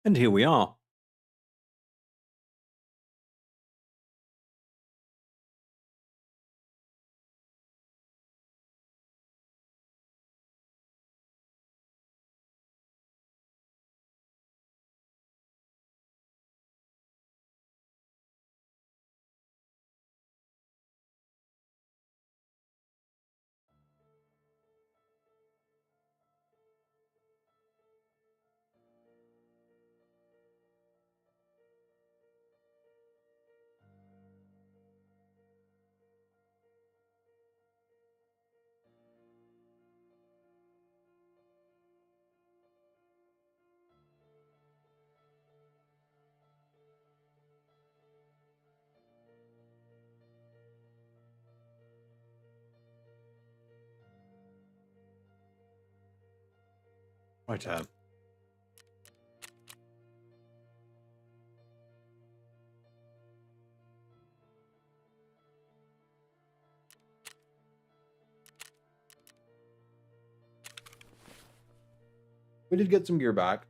And here we are. Right. We did get some gear back.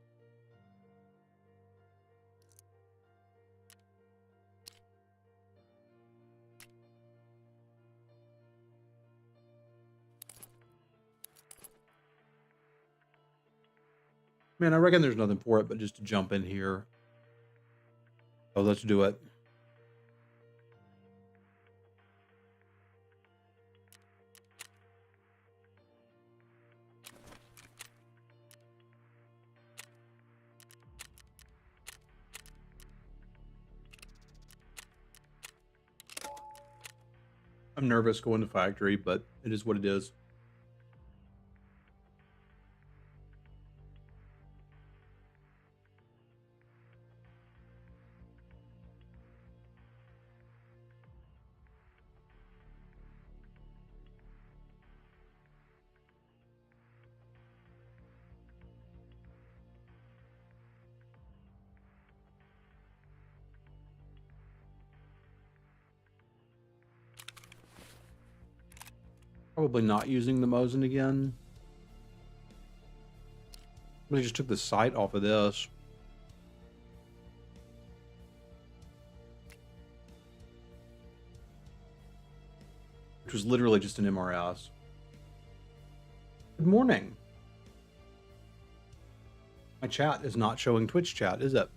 Man, I reckon there's nothing for it but just to jump in here. So let's do it. I'm nervous going to factory, but it is what it is. Probably not using the Mosin again. But I just took the sight off of this. Which was literally just an MRS. Good morning. My chat is not showing Twitch chat, is it?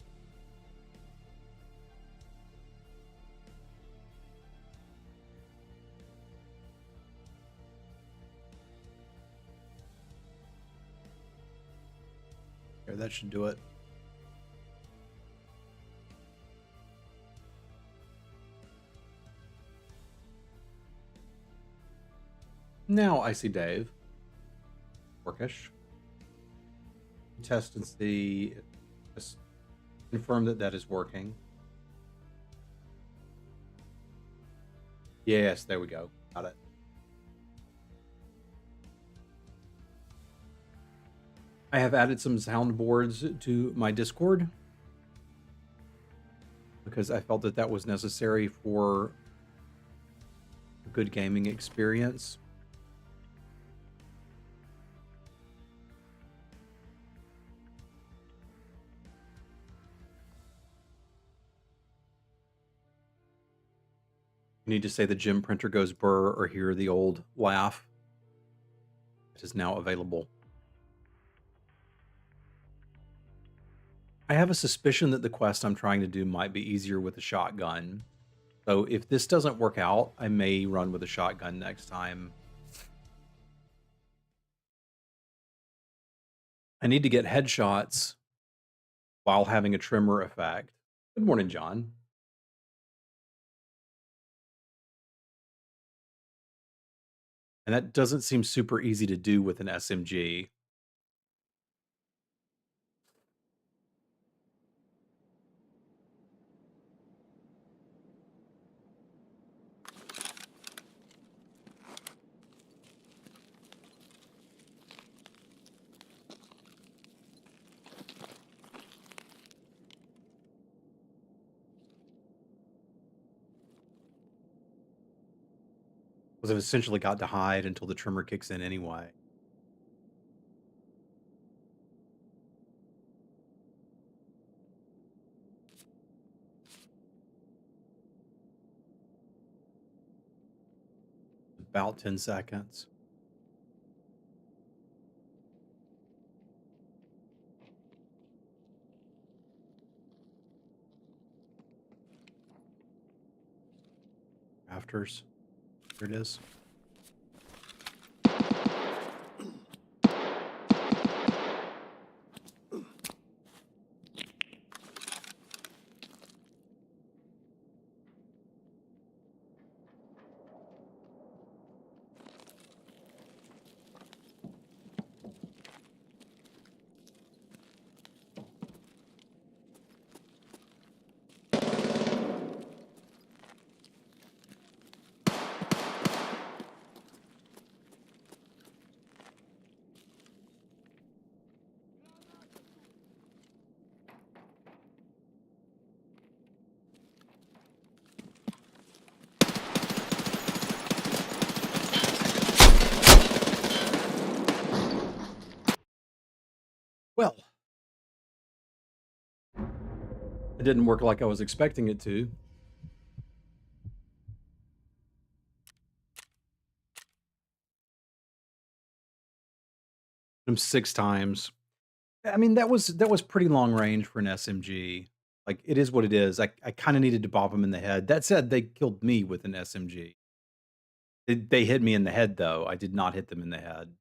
Here, that should do it. Now I see Dave. Workish. Test and see. Just confirm that that is working. Yes, there we go. Got it. I have added some soundboards to my Discord because I felt that that was necessary for a good gaming experience. You need to say the gym printer goes burr or hear the old laugh. It is now available. I have a suspicion that the quest I'm trying to do might be easier with a shotgun. So if this doesn't work out, I may run with a shotgun next time. I need to get headshots while having a trimmer effect. Good morning, John. And that doesn't seem super easy to do with an SMG. Because I've essentially got to hide until the trimmer kicks in anyway. About 10 seconds. Afters. Here it is. Well, it didn't work like I was expecting it to. Them 6 times. I mean, that was pretty long range for an SMG. Like, it is what it is. I kinda needed to bop him in the head. That said, they killed me with an SMG. They hit me in the head, though. I did not hit them in the head.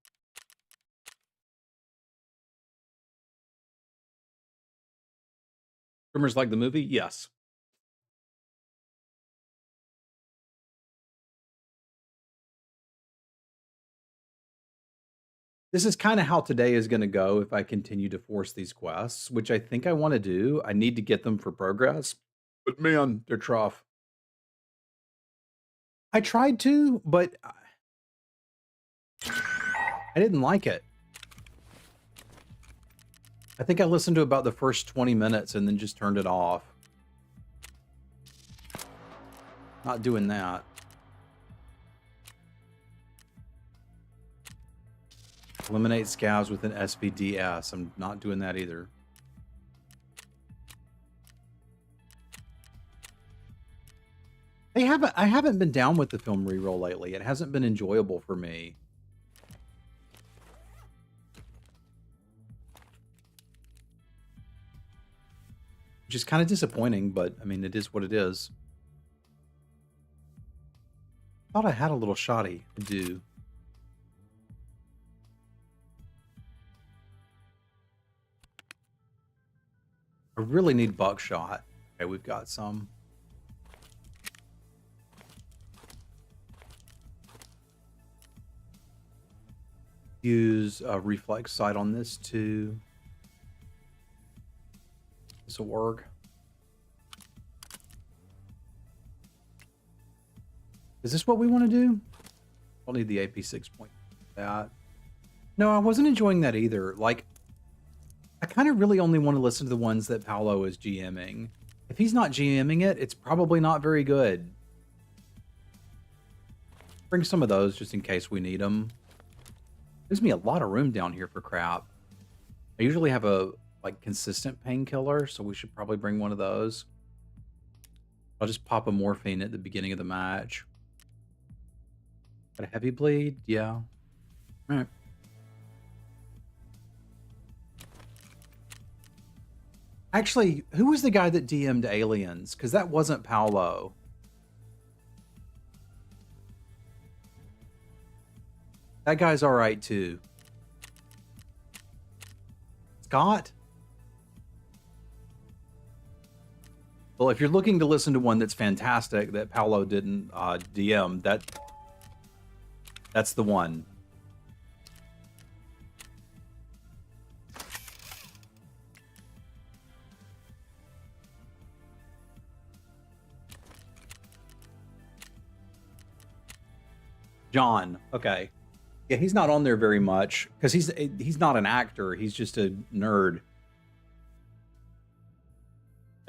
Rumors like the movie? Yes. This is kinda how today is gonna go if I continue to force these quests, which I think I wanna do. I need to get them for progress, but man, they're tough. I tried to, but I didn't like it. I think I listened to about the first 20 minutes and then just turned it off. Not doing that. Eliminate scavs with an SPDS. I'm not doing that either. I haven't been down with the film reroll lately. It hasn't been enjoyable for me. Which is kind of disappointing, but I mean, it is what it is. Thought I had a little shoddy. I do. I really need buckshot. Okay, we've got some. Use a reflex sight on this too. This will work. Is this what we want to do? I'll need the AP6 point for that. No, I wasn't enjoying that either. Like, I kind of really only want to listen to the ones that Paolo is GMing. If he's not GMing it, it's probably not very good. Bring some of those just in case we need them. Gives me a lot of room down here for crap. I usually have a like consistent painkiller, so we should probably bring one of those. I'll just pop a morphine at the beginning of the match. Got a heavy bleed? Yeah. All right. Actually, who was the guy that DM'd Aliens? Because that wasn't Paolo. That guy's all right too. Scott? Well, if you're looking to listen to one that's fantastic that Paolo didn't DM, that's the one. John. Okay. Yeah, he's not on there very much because he's not an actor. He's just a nerd.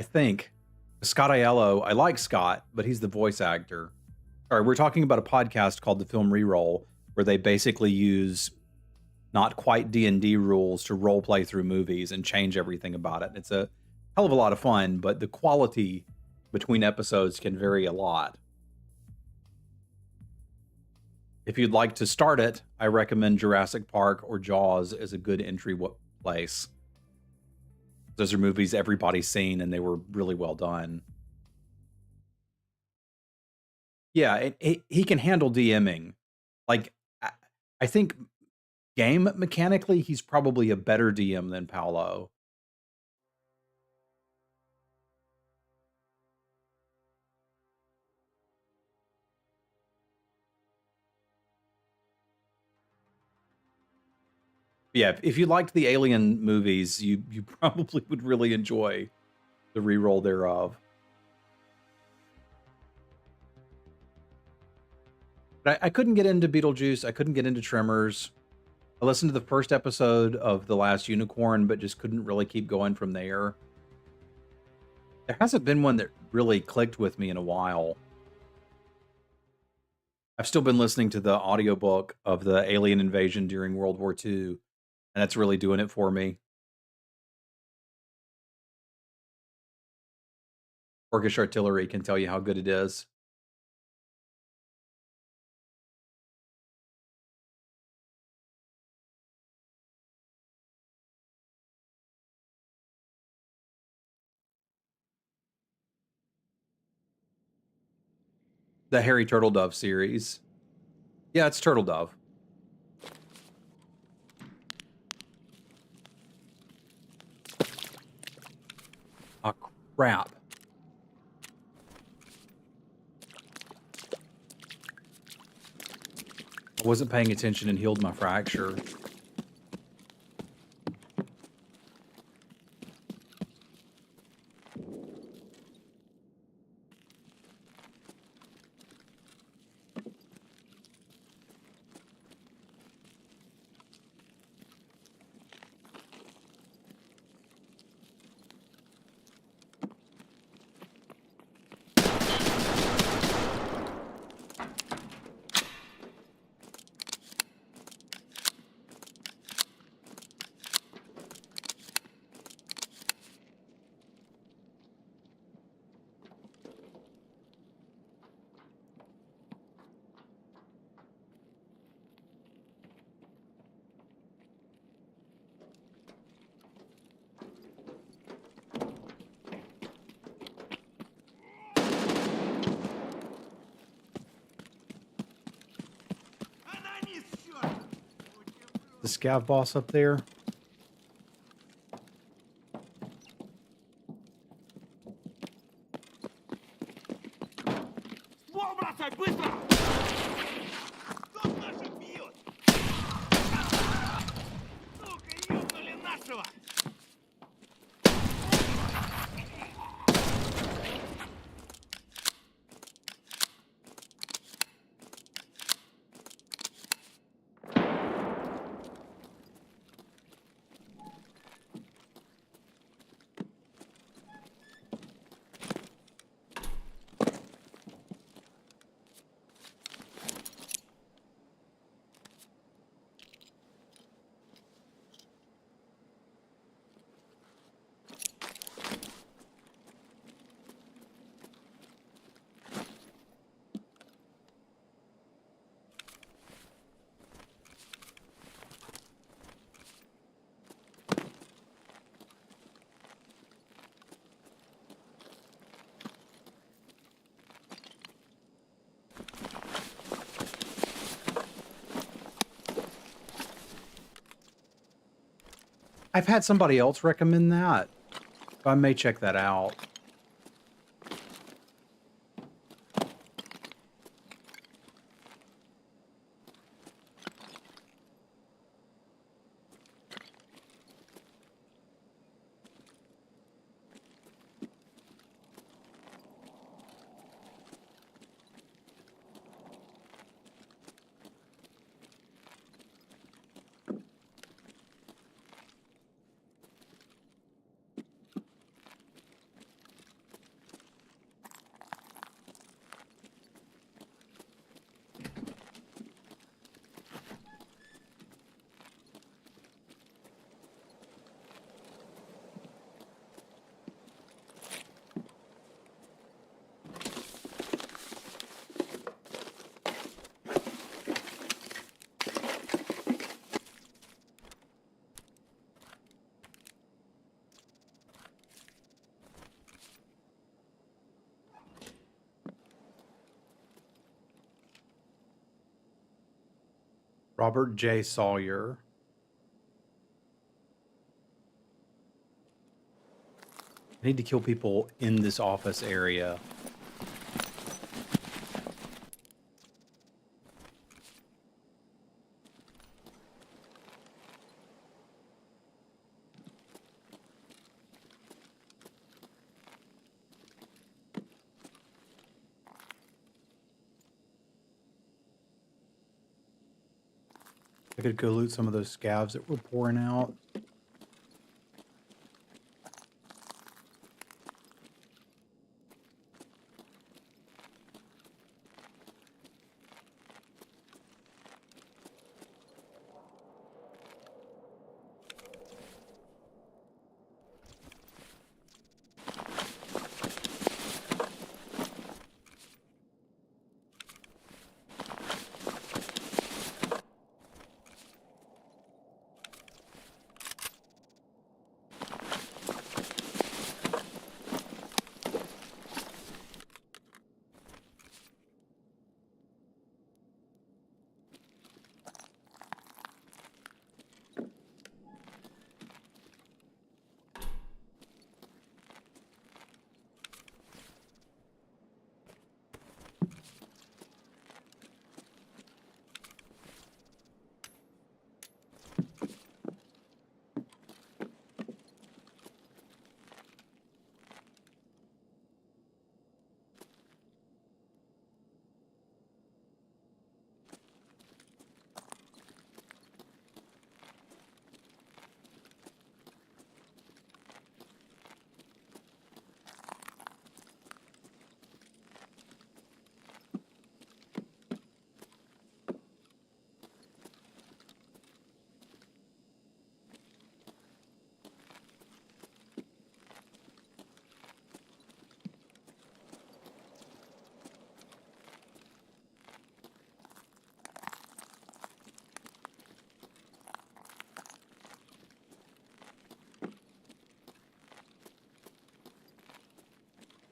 I think. Scott Aiello, I like Scott, but he's the voice actor. All right, we're talking about a podcast called The Film Reroll, where they basically use not quite D&D rules to role play through movies and change everything about it. It's a hell of a lot of fun, but the quality between episodes can vary a lot. If you'd like to start it, I recommend Jurassic Park or Jaws as a good entry place. Those are movies everybody's seen, and they were really well done. Yeah, he can handle DMing. Like, I think game mechanically, he's probably a better DM than Paolo. Yeah, if you liked the Alien movies, you probably would really enjoy the reroll thereof. But I couldn't get into Beetlejuice. I couldn't get into Tremors. I listened to the first episode of The Last Unicorn, but just couldn't really keep going from there. There hasn't been one that really clicked with me in a while. I've still been listening to the audiobook of the alien invasion during World War II, and that's really doing it for me. Turkish Artillery can tell you how good it is. The Harry Turtledove series. Yeah, it's Turtledove. Oh, crap. I wasn't paying attention and healed my fracture. The scav boss up there. I've had somebody else recommend that. I may check that out. Robert J. Sawyer. I need to kill people in this office area. I could go loot some of those scavs that were pouring out.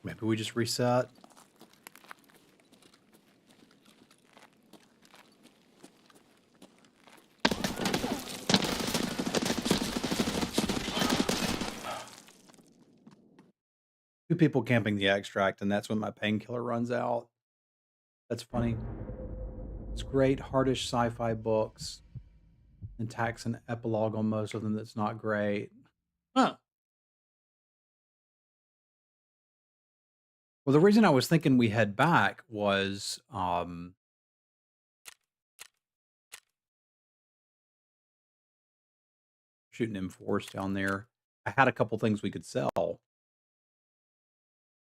Maybe we just reset. Two people camping the extract, and that's when my painkiller runs out. That's funny. It's great, hardish sci-fi books, and tacks an epilogue on most of them that's not great. Huh. Well, the reason I was thinking we head back was shooting M4s down there. I had a couple things we could sell.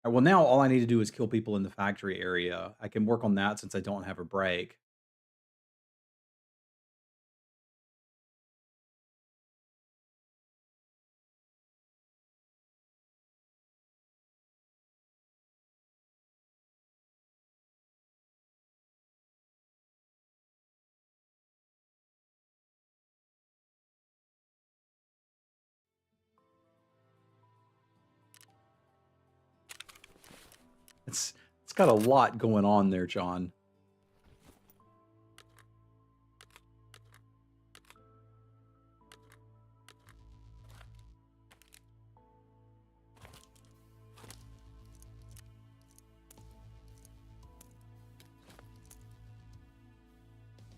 Well, now all I need to do is kill people in the factory area. I can work on that since I don't have a break. It's got a lot going on there, John.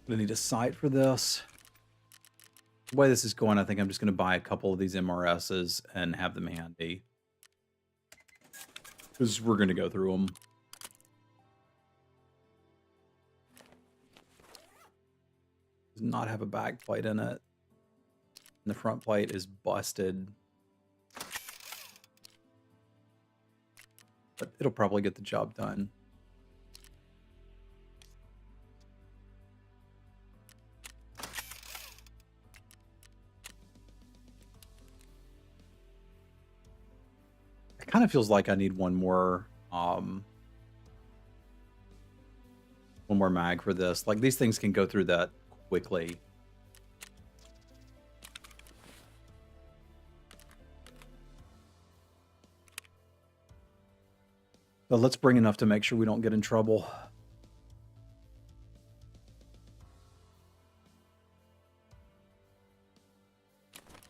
I need a site for this. The way this is going, I think I'm just going to buy a couple of these MRSs and have them handy. Because we're going to go through them. Does not have a back plate in it. And the front plate is busted. But it'll probably get the job done. It kind of feels like I need one more mag for this. Like, these things can go through that quickly. But let's bring enough to make sure we don't get in trouble.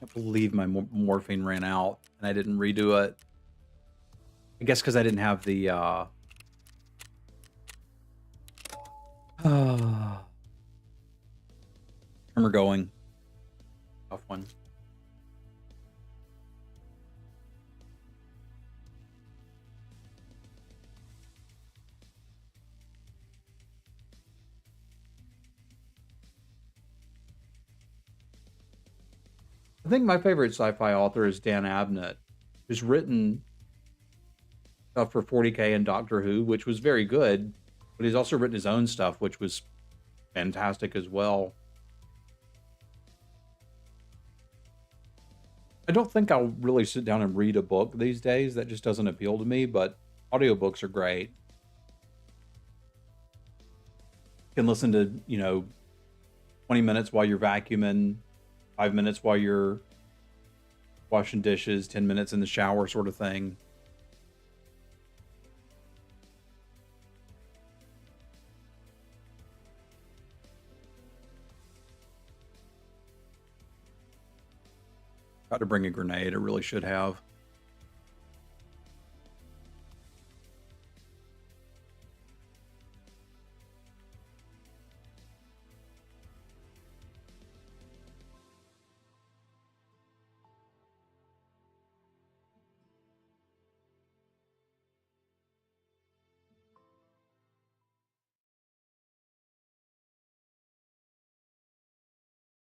can't believe my morphine ran out and I didn't redo it. I guess because I didn't have the remember going. Tough one. I think my favorite sci-fi author is Dan Abnett, who's written stuff for 40K and Doctor Who, which was very good, but he's also written his own stuff, which was fantastic as well. I don't think I'll really sit down and read a book these days. That just doesn't appeal to me, but audiobooks are great. You can listen to, 20 minutes while you're vacuuming, 5 minutes while you're washing dishes, 10 minutes in the shower sort of thing. Got to bring a grenade. I really should have.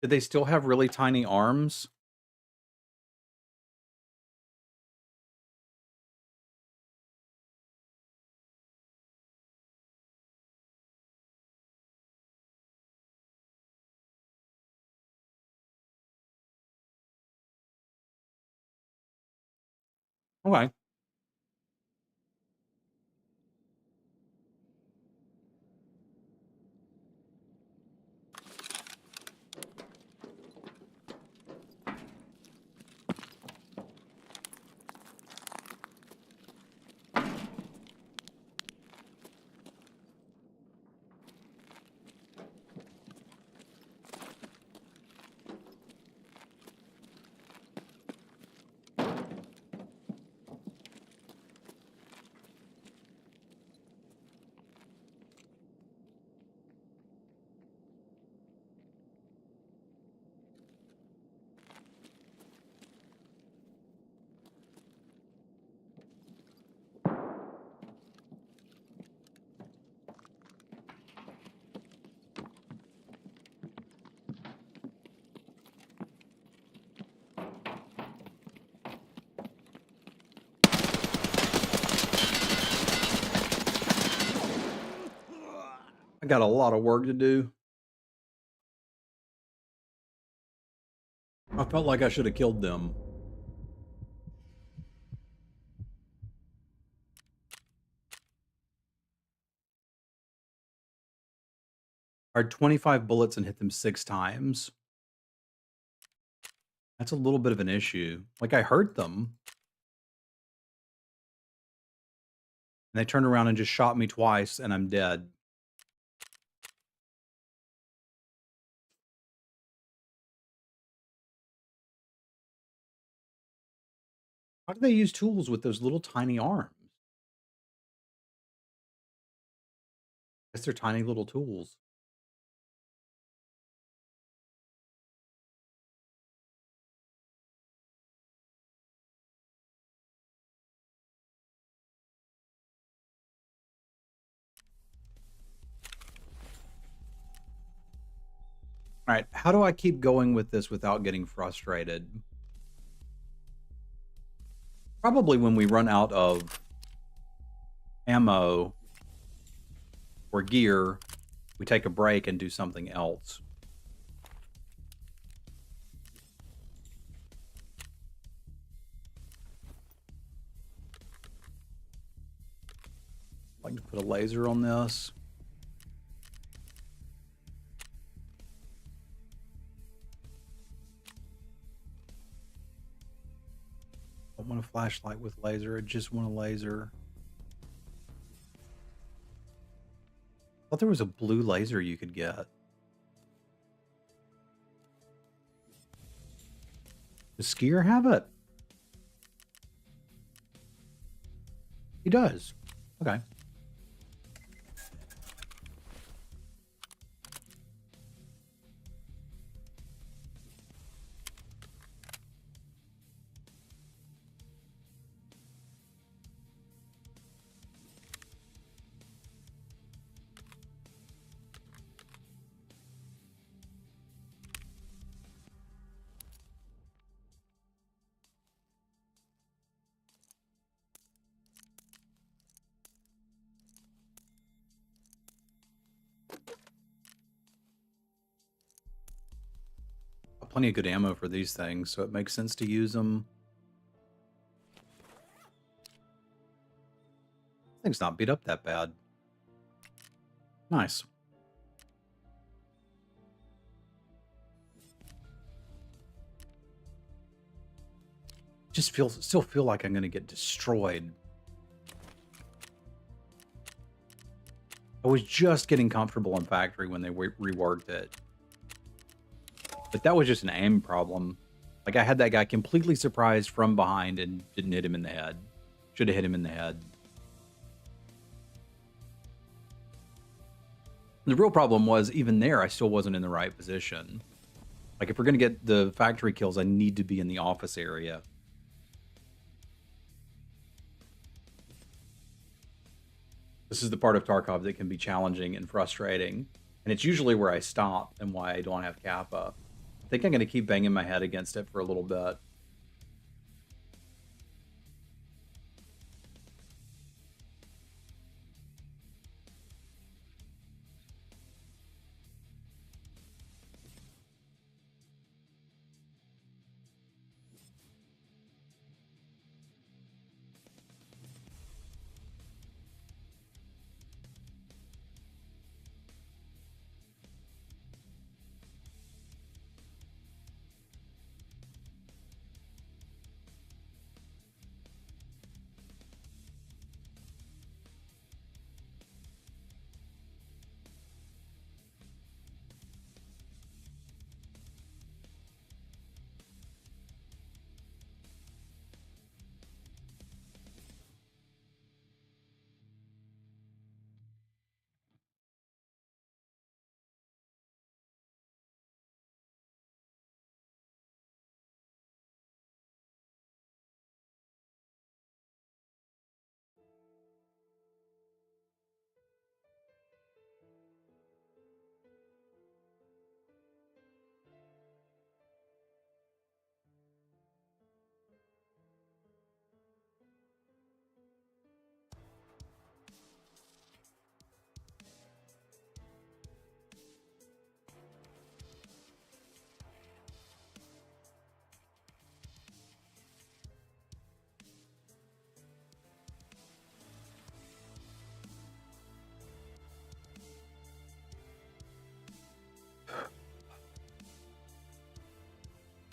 Did they still have really tiny arms? Okay. I got a lot of work to do. I felt like I should have killed them. I had 25 bullets and hit them 6 times. That's a little bit of an issue. Like, I hurt them, and they turned around and just shot me twice, and I'm dead. How do they use tools with those little tiny arms? Guess they're tiny little tools. All right, how do I keep going with this without getting frustrated? Probably when we run out of ammo or gear, we take a break and do something else. I'd like to put a laser on this. I don't want a flashlight with laser. I just want a laser. I thought there was a blue laser you could get. Does Skier have it? He does. Okay. Plenty of good ammo for these things, so it makes sense to use them. Thing's not beat up that bad. Nice. Still feel like I'm gonna get destroyed. I was just getting comfortable in factory when they reworked it. But that was just an aim problem. Like, I had that guy completely surprised from behind and didn't hit him in the head. Should have hit him in the head. The real problem was, even there, I still wasn't in the right position. Like, if we're going to get the factory kills, I need to be in the office area. This is the part of Tarkov that can be challenging and frustrating. And it's usually where I stop and why I don't have Kappa. I think I'm going to keep banging my head against it for a little bit.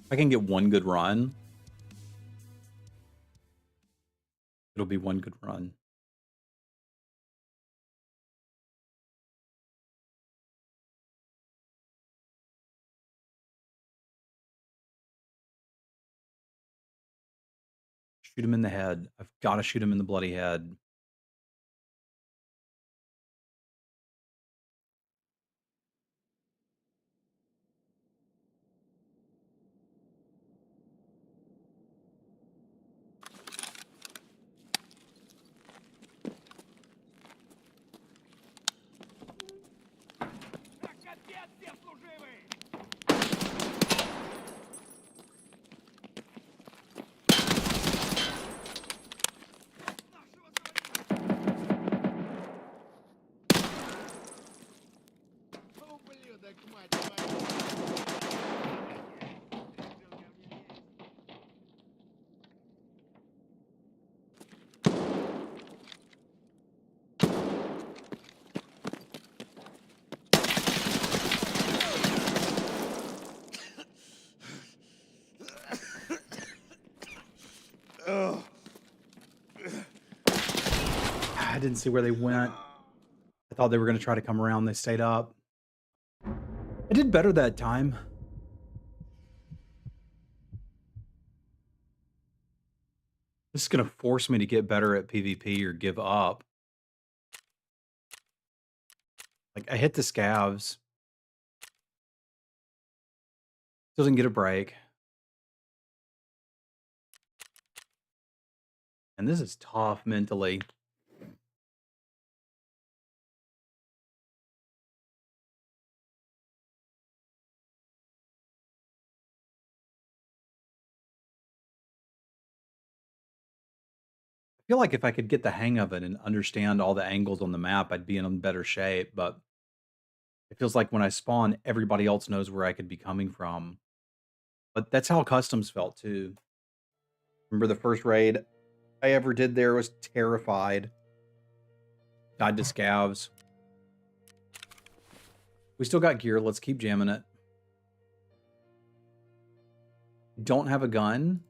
If I can get one good run, it'll be one good run. Shoot him in the head. I've got to shoot him in the bloody head. I didn't see where they went. I thought they were going to try to come around. They stayed up. I did better that time. This is gonna force me to get better at PvP or give up. Like, I hit the scavs. Doesn't get a break. And this is tough mentally. I feel like if I could get the hang of it and understand all the angles on the map, I'd be in better shape, but it feels like when I spawn, everybody else knows where I could be coming from. But that's how customs felt too. Remember the first raid I ever did there was terrified. Died to scavs. We still got gear. Let's keep jamming it. Don't have a gun.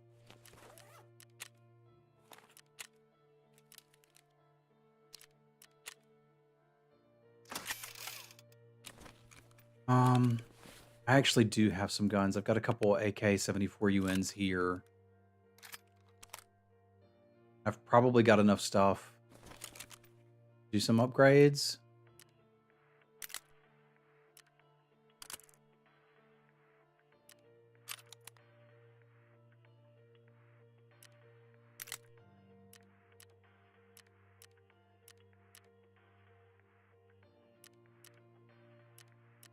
I actually do have some guns. I've got a couple AK-74 UNs here. I've probably got enough stuff. Do some upgrades.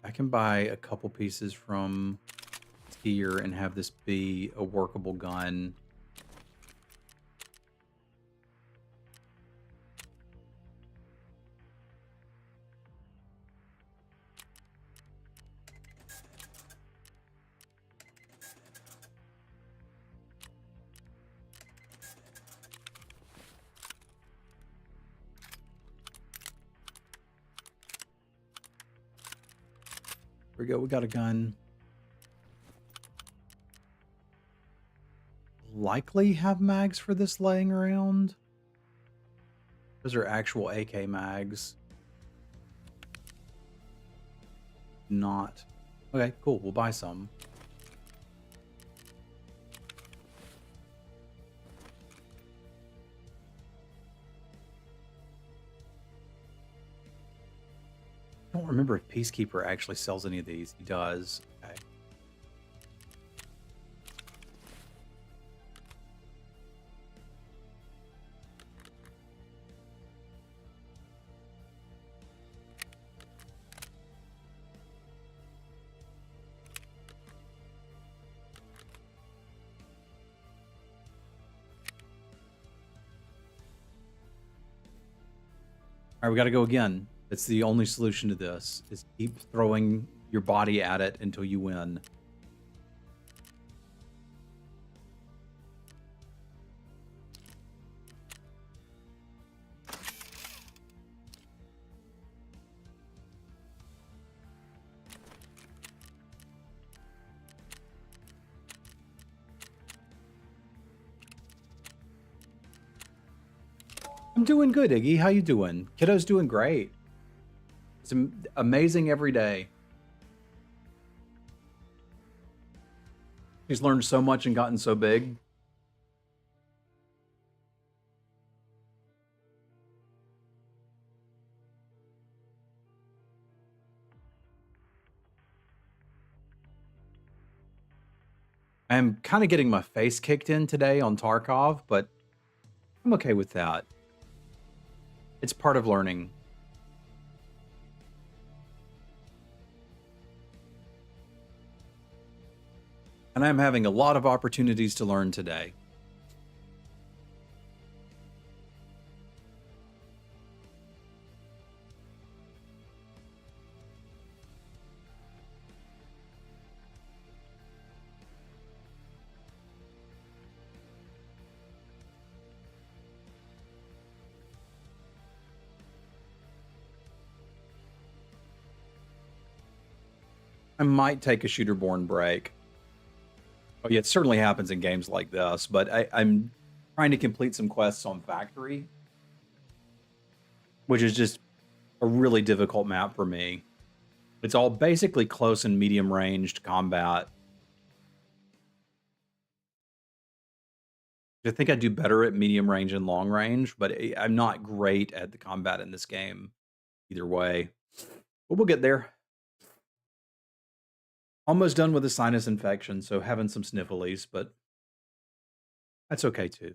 I can buy a couple pieces from here and have this be a workable gun. Here we go. We got a gun. Likely have mags for this laying around. Those are actual AK mags. Not. Okay, cool. We'll buy some. I don't remember if Peacekeeper actually sells any of these. He does. Okay. All right, we got to go again. It's the only solution to this, is keep throwing your body at it until you win. I'm doing good, Iggy. How you doing? Kiddo's doing great. It's amazing every day. He's learned so much and gotten so big. I'm kind of getting my face kicked in today on Tarkov, but I'm okay with that. It's part of learning. And I'm having a lot of opportunities to learn today. I might take a shooter-born break. Oh yeah, it certainly happens in games like this, but I'm trying to complete some quests on Factory, which is just a really difficult map for me. It's all basically close and medium-ranged combat. I think I do better at medium range and long range, but I'm not great at the combat in this game either way. But we'll get there. Almost done with the sinus infection, so having some sniffles, but that's okay too.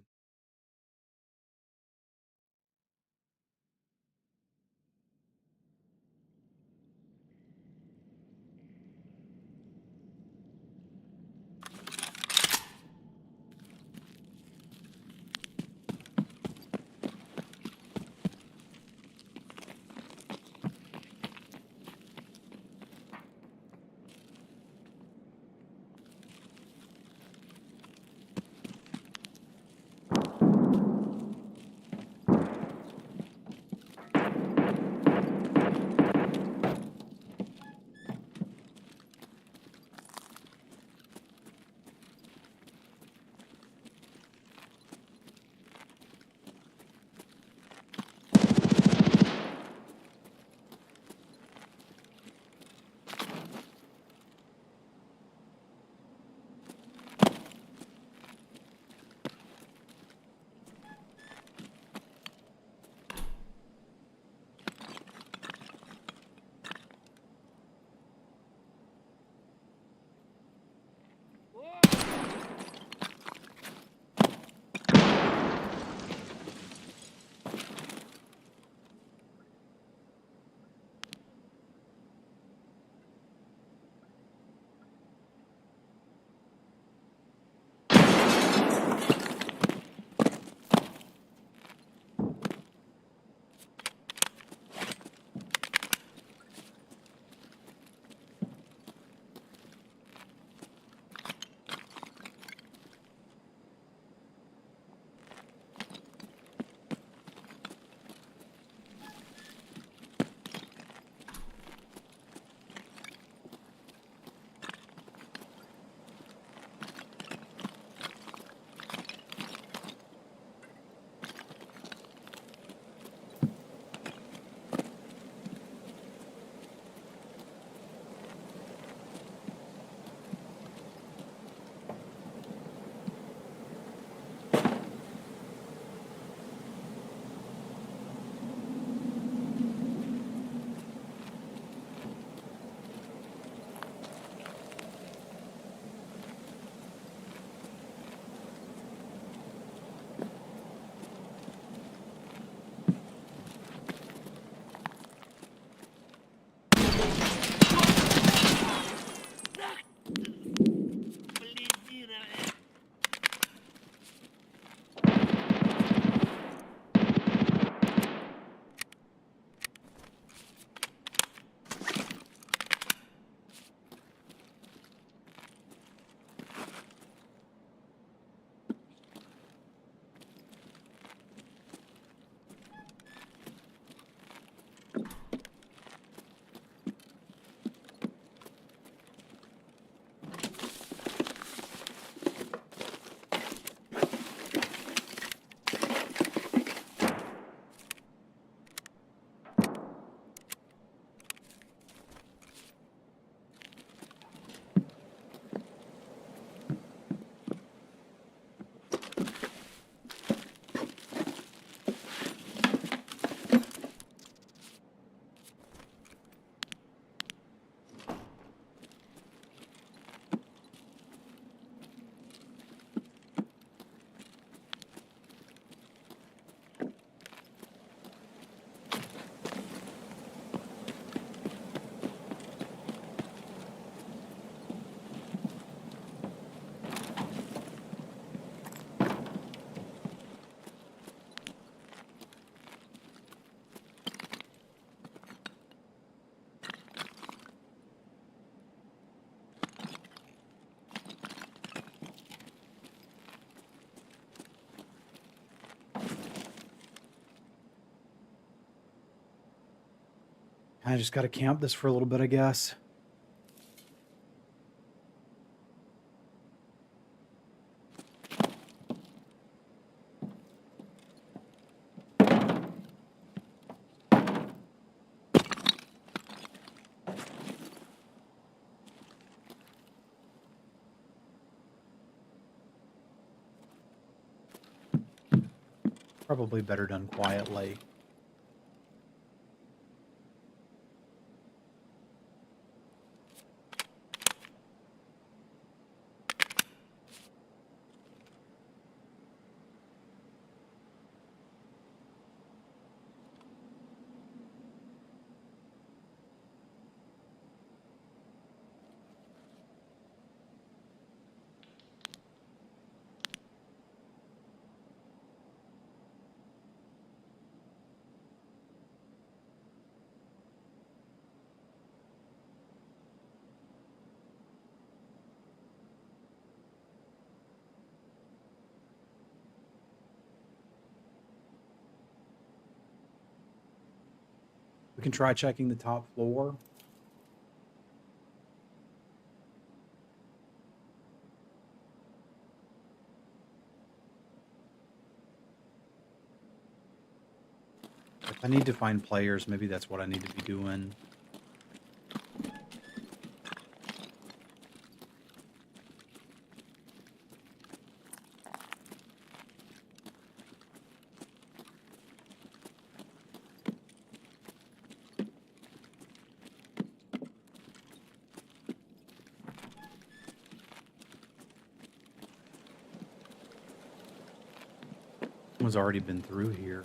I just got to camp this for a little bit, I guess. Probably better done quietly. We can try checking the top floor. If I need to find players, maybe that's what I need to be doing. Someone's already been through here.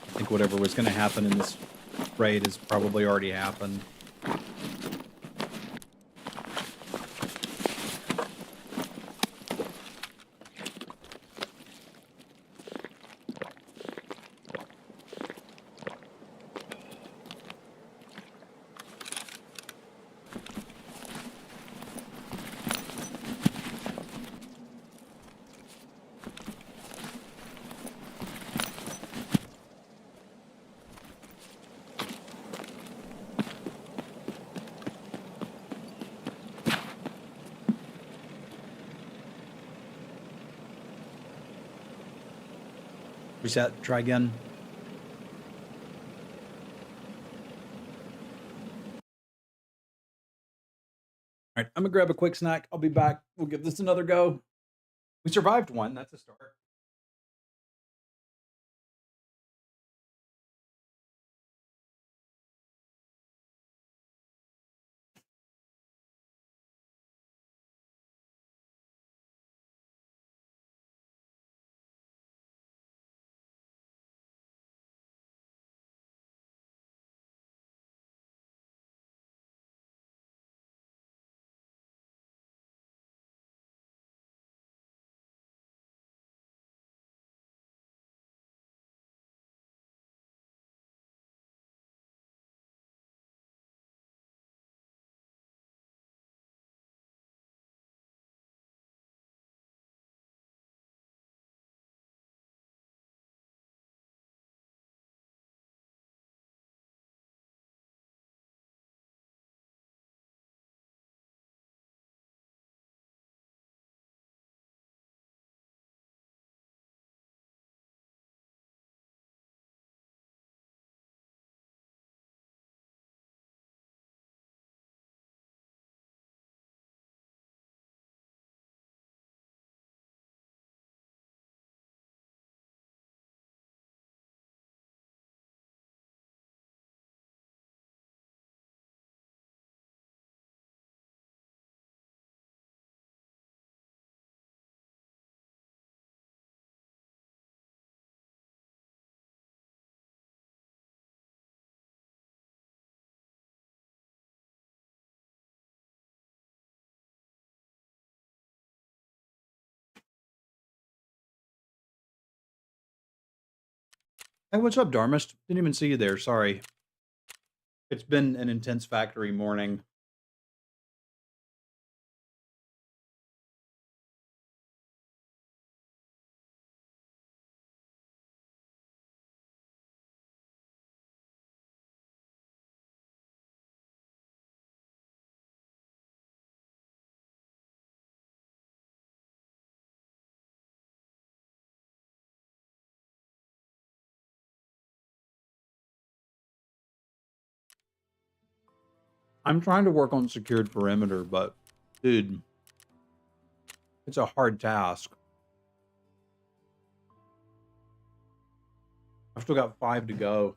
I think whatever was going to happen in this raid has probably already happened. Reset, try again. All right, I'm gonna grab a quick snack. I'll be back. We'll give this another go. We survived one. That's a start. Hey, what's up, Darmist? Didn't even see you there. Sorry. It's been an intense factory morning. I'm trying to work on secured perimeter, but dude, it's a hard task. I've still got 5 to go.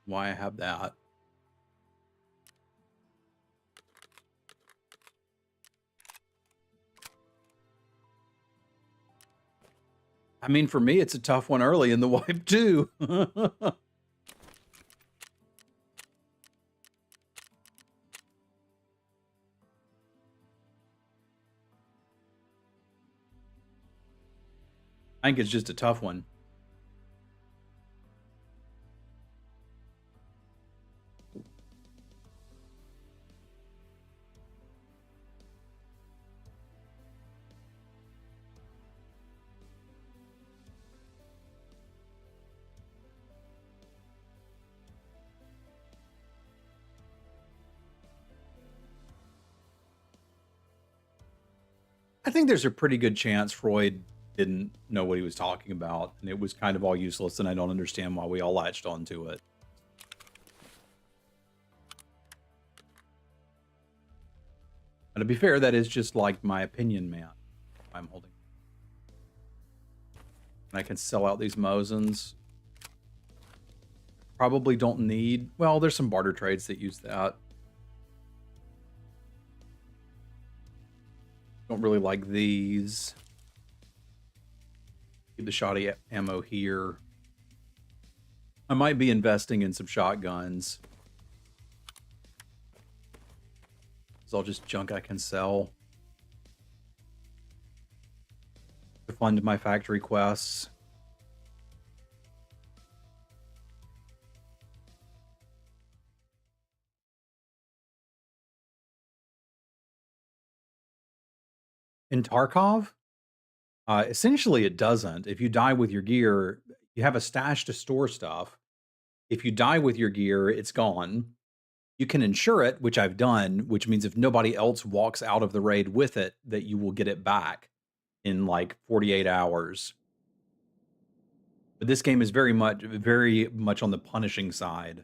Why I have that? I mean, for me, it's a tough one early in the wipe too. I think it's just a tough one. I think there's a pretty good chance Freud didn't know what he was talking about, and it was kind of all useless, and I don't understand why we all latched onto it. And to be fair, that is just like my opinion, man. I'm holding. And I can sell out these Mosins. Probably don't need... Well, there's some barter trades that use that. Don't really like these. Keep the shoddy ammo here. I might be investing in some shotguns. It's all just junk I can sell to fund my factory quests. In Tarkov, essentially it doesn't. If you die with your gear, you have a stash to store stuff. If you die with your gear, it's gone. You can insure it, which I've done, which means if nobody else walks out of the raid with it, that you will get it back in like 48 hours. But this game is very much on the punishing side.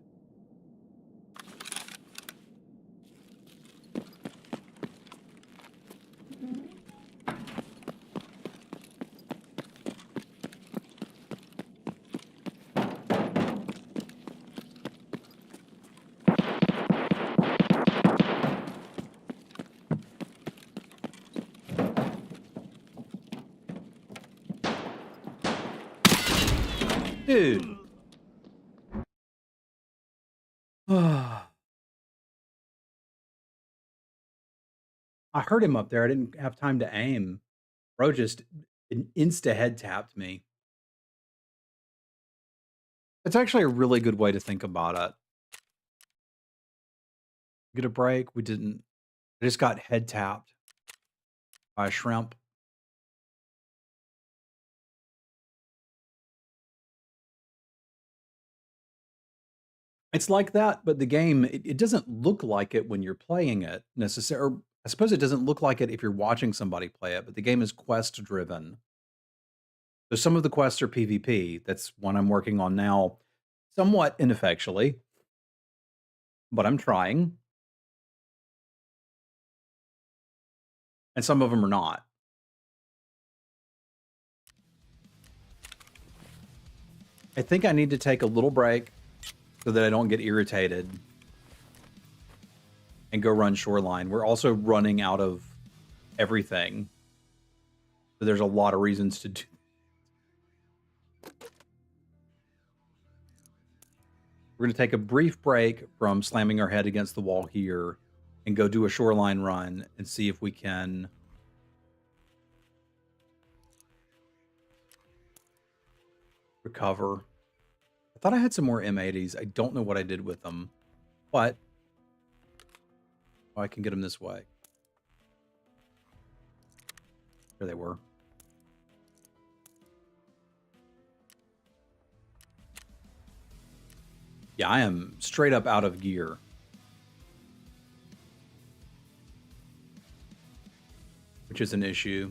Dude. I heard him up there. I didn't have time to aim. Bro just insta head tapped me. It's actually a really good way to think about it. Get a break. We didn't. I just got head tapped by a shrimp. It's like that, but the game, it doesn't look like it when you're playing it necessarily. I suppose it doesn't look like it if you're watching somebody play it, but the game is quest driven. So some of the quests are PvP. That's one I'm working on now, somewhat ineffectually, but I'm trying. And some of them are not. I think I need to take a little break so that I don't get irritated and go run Shoreline. We're also running out of everything. So there's a lot of reasons to do. We're going to take a brief break from slamming our head against the wall here and go do a shoreline run and see if we can recover. I thought I had some more M80s. I don't know what I did with them, but I can get them this way. There they were. Yeah, I am straight up out of gear. Which is an issue.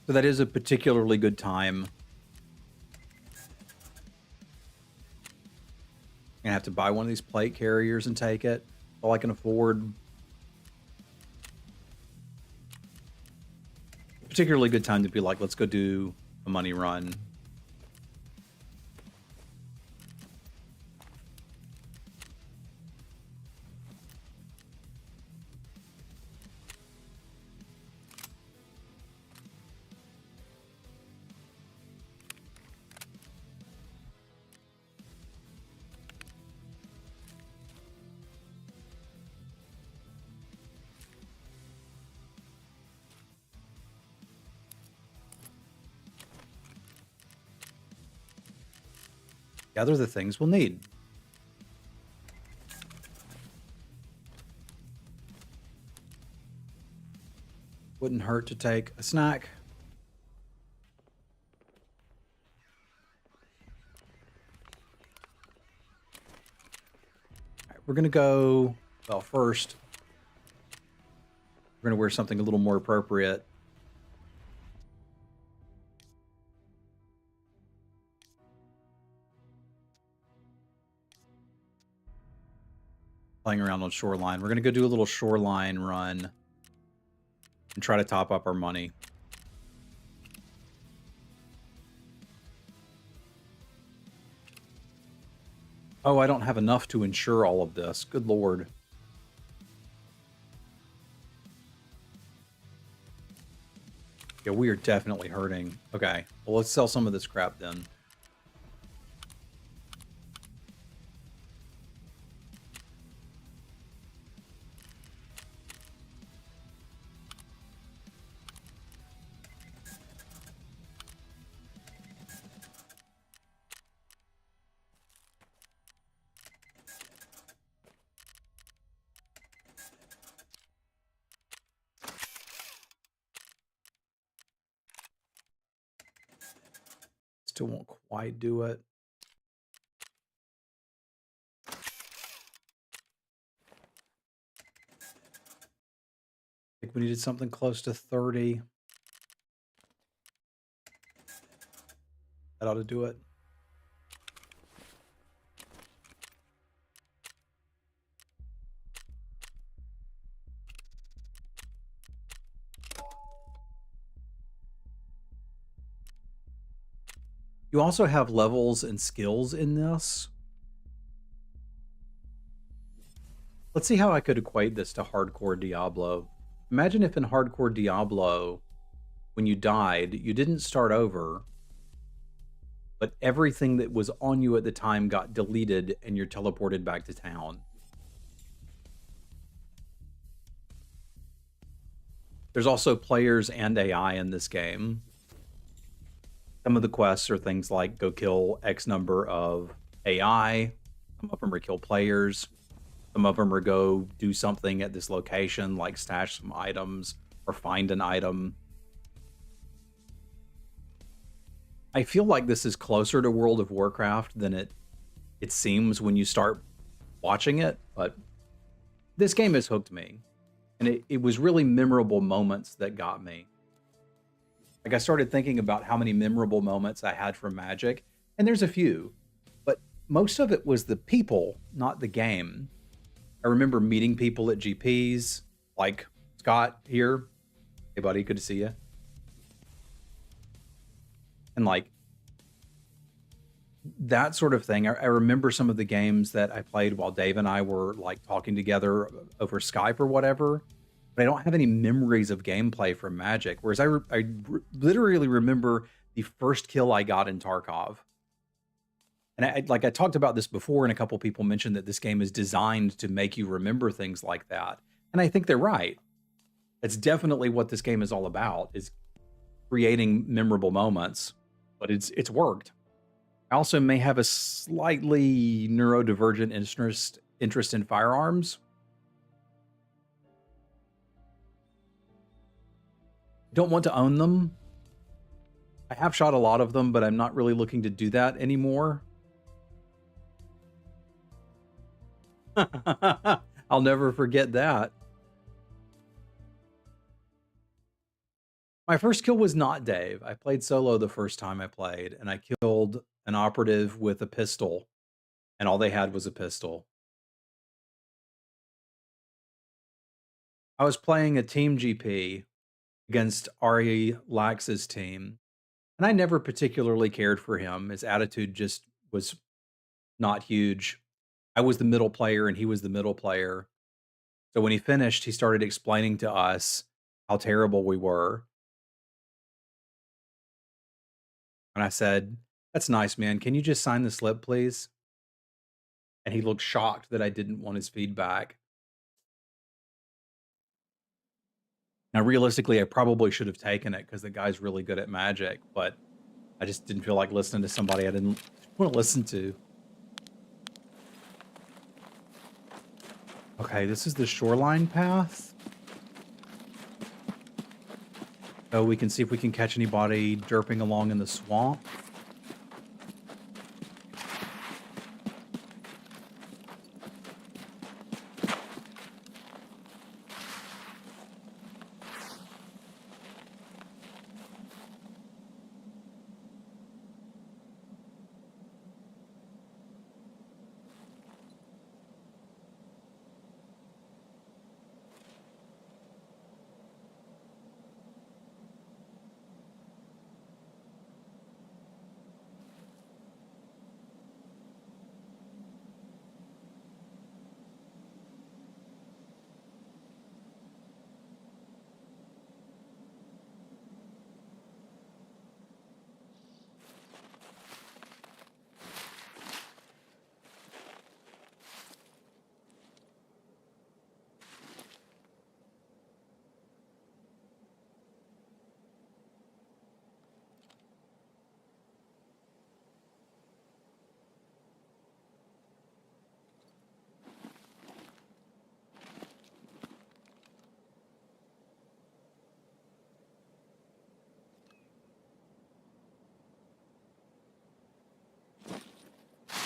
So that is a particularly good time. I'm gonna have to buy one of these plate carriers and take it. All I can afford. Particularly good time to be like, let's go do a money run. Gather the things we'll need. Wouldn't hurt to take a snack. All right, we're going to go, well, first, we're going to wear something a little more appropriate. Playing around on shoreline. We're going to go do a little shoreline run and try to top up our money. Oh, I don't have enough to insure all of this. Good Lord. Yeah, we are definitely hurting. Okay, well, let's sell some of this crap then. Still won't quite do it. I think we needed something close to 30. That ought to do it. You also have levels and skills in this. Let's see how I could equate this to hardcore Diablo. Imagine if in hardcore Diablo, when you died, you didn't start over, but everything that was on you at the time got deleted and you're teleported back to town. There's also players and AI in this game. Some of the quests are things like go kill X number of AI. Some of them are kill players. Some of them are go do something at this location, like stash some items or find an item. I feel like this is closer to World of Warcraft than it seems when you start watching it, but this game has hooked me. And it was really memorable moments that got me. Like, I started thinking about how many memorable moments I had from Magic, and there's a few, but most of it was the people, not the game. I remember meeting people at GPs, like Scott here. Hey, buddy, good to see you. And like that sort of thing. I remember some of the games that I played while Dave and I were like talking together over Skype or whatever. but I don't have any memories of gameplay from Magic. Whereas literally remember the first kill I got in Tarkov. And like I talked about this before, and a couple people mentioned that this game is designed to make you remember things like that. And I think they're right. It's definitely what this game is all about, is creating memorable moments, but it's worked. I also may have a slightly neurodivergent interest in firearms. Don't want to own them. I have shot a lot of them, but I'm not really looking to do that anymore. I'll never forget that. My first kill was not Dave. I played solo the first time I played, and I killed an operative with a pistol, and all they had was a pistol. I was playing a team GP against Ari Lax's team, and I never particularly cared for him. His attitude just was not huge. I was the middle player, and he was the middle player. So when he finished, he started explaining to us how terrible we were. And I said, "That's nice, man. Can you just sign the slip, please?" And he looked shocked that I didn't want his feedback. Now, realistically, I probably should have taken it because the guy's really good at Magic, but I just didn't feel like listening to somebody I didn't want to listen to. Okay, this is the shoreline path. So we can see if we can catch anybody derping along in the swamp.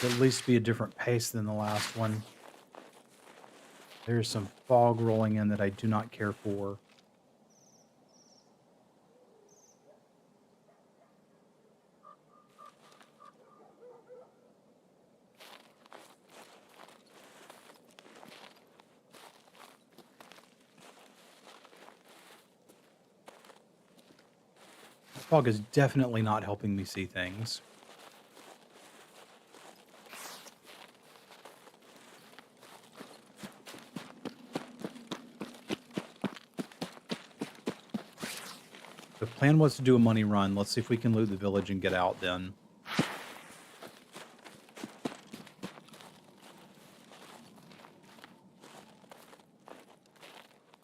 At least be a different pace than the last one. There's some fog rolling in that I do not care for. Fog is definitely not helping me see things. The plan was to do a money run. Let's see if we can loot the village and get out then.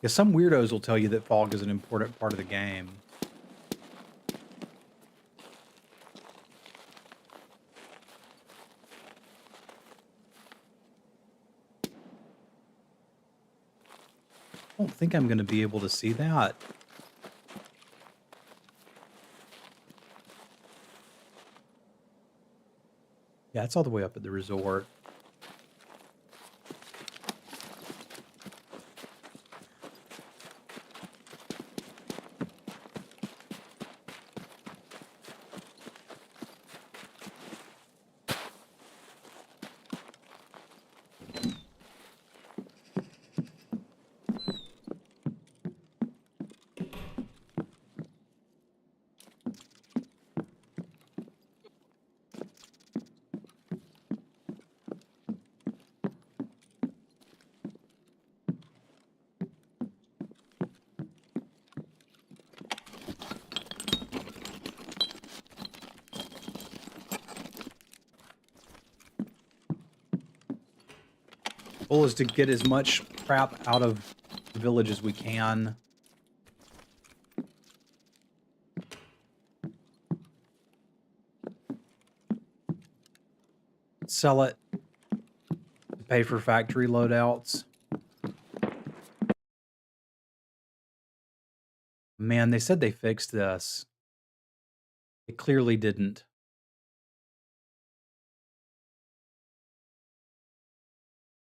Yeah, some weirdos will tell you that fog is an important part of the game. I don't think I'm going to be able to see that. Yeah, it's all the way up at the resort. Goal is to get as much crap out of the village as we can. Sell it to pay for factory loadouts. Man, they said they fixed this. They clearly didn't.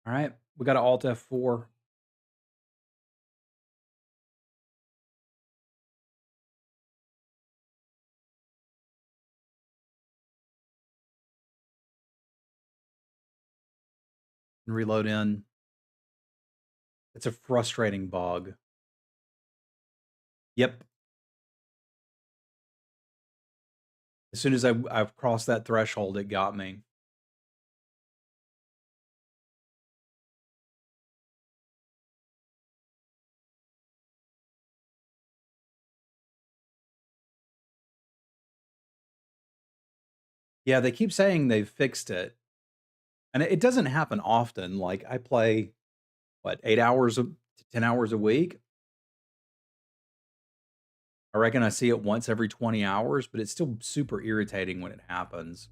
All right, we got an Alt F4. And reload in. It's a frustrating bug. Yep. As soon as I've crossed that threshold, it got me. Yeah, they keep saying they've fixed it. And it doesn't happen often. Like I play, what, 8 hours to 10 hours a week? I reckon I see it once every 20 hours, but it's still super irritating when it happens.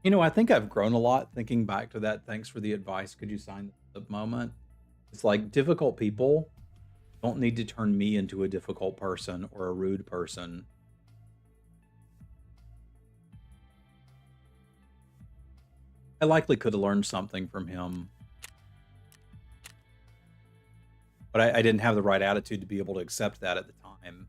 You know, I think I've grown a lot thinking back to that. Thanks for the advice. Could you sign the moment? It's like difficult people don't need to turn me into a difficult person or a rude person. I likely could have learned something from him, but I didn't have the right attitude to be able to accept that at the time.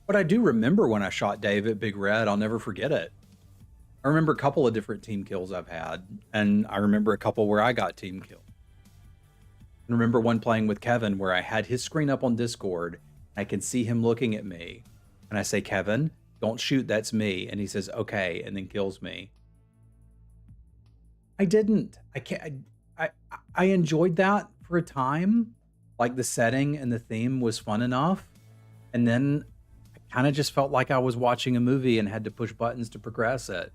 But I do remember when I shot Dave at Big Red. I'll never forget it. I remember a couple of different team kills I've had, and I remember a couple where I got team killed. I remember one playing with Kevin where I had his screen up on Discord. I can see him looking at me, and I say, "Kevin, don't shoot, that's me." And he says, "Okay," and then kills me. I didn't. I can't. I enjoyed that for a time. Like the setting and the theme was fun enough, and then I kind of just felt like I was watching a movie and had to push buttons to progress it.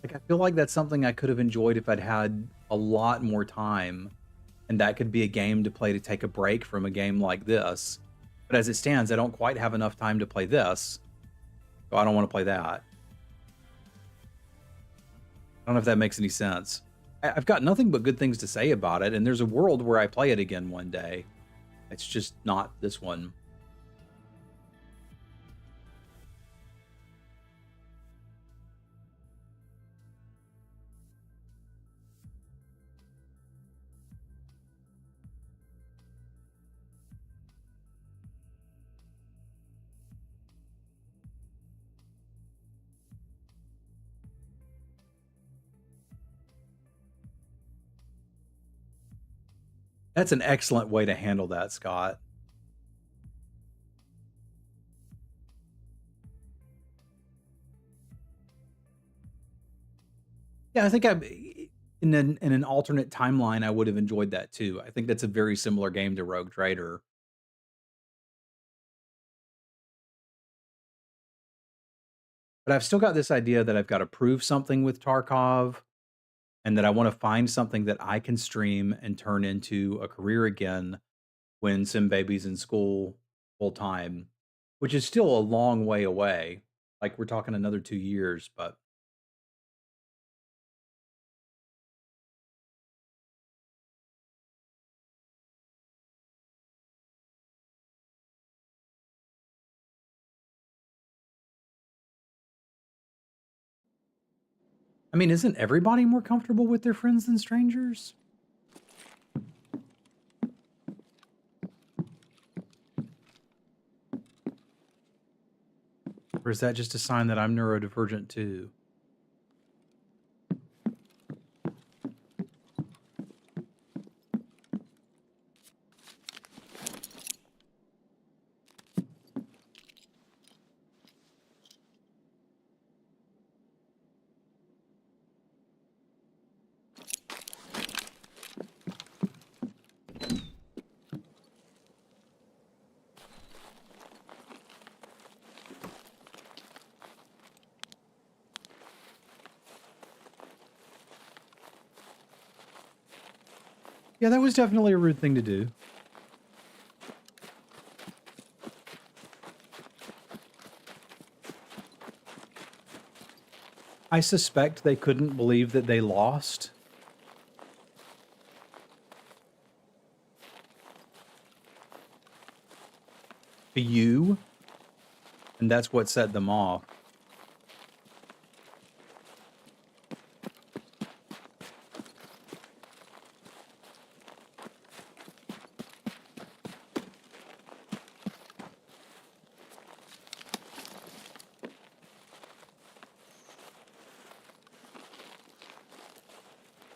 Like I feel like that's something I could have enjoyed if I'd had a lot more time, and that could be a game to play to take a break from a game like this. But as it stands, I don't quite have enough time to play this, so I don't want to play that. I don't know if that makes any sense. I've got nothing but good things to say about it, and there's a world where I play it again one day. It's just not this one. That's an excellent way to handle that, Scott. Yeah, I think In an alternate timeline, I would have enjoyed that too. I think that's a very similar game to Rogue Trader. But I've still got this idea that I've got to prove something with Tarkov and that I want to find something that I can stream and turn into a career again when Sim Baby's in school full time, which is still a long way away. Like we're talking another 2 years, but I mean, isn't everybody more comfortable with their friends than strangers? Or is that just a sign that I'm neurodivergent too? Yeah, that was definitely a rude thing to do. I suspect they couldn't believe that they lost. To you, and that's what set them off.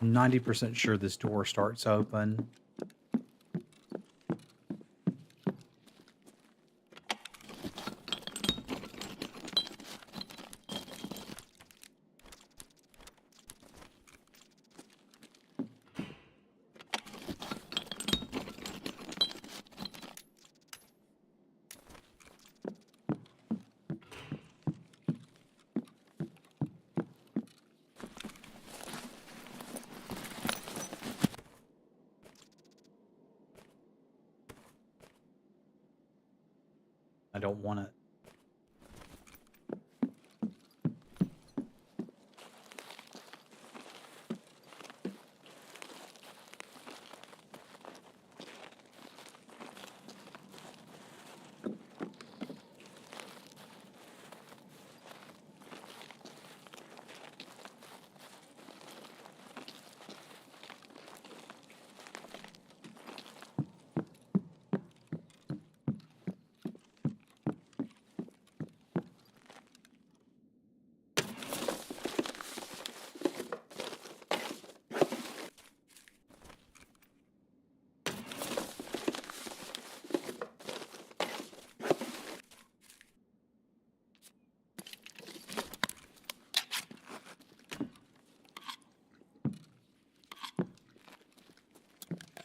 I'm 90% sure this door starts open. I don't want it.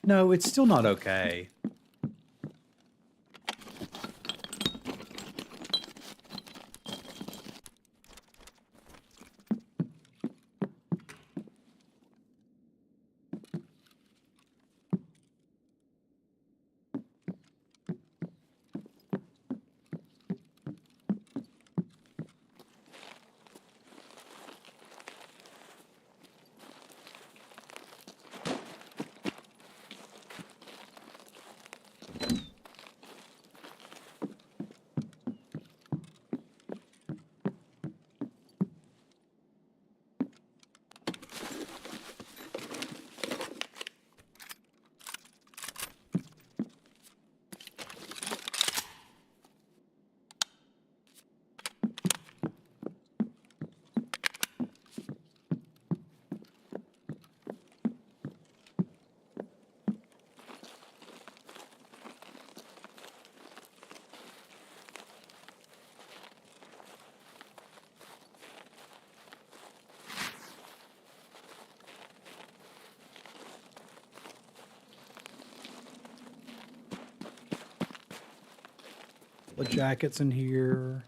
No, it's still not okay. the jackets in here.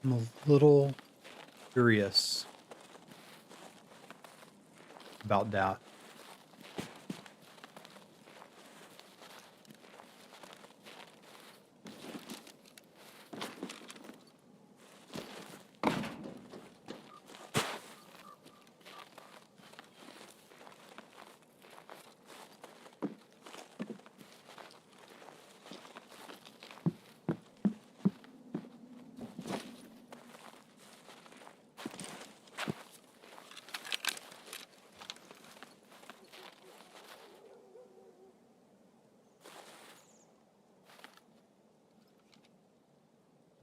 I'm a little curious about that.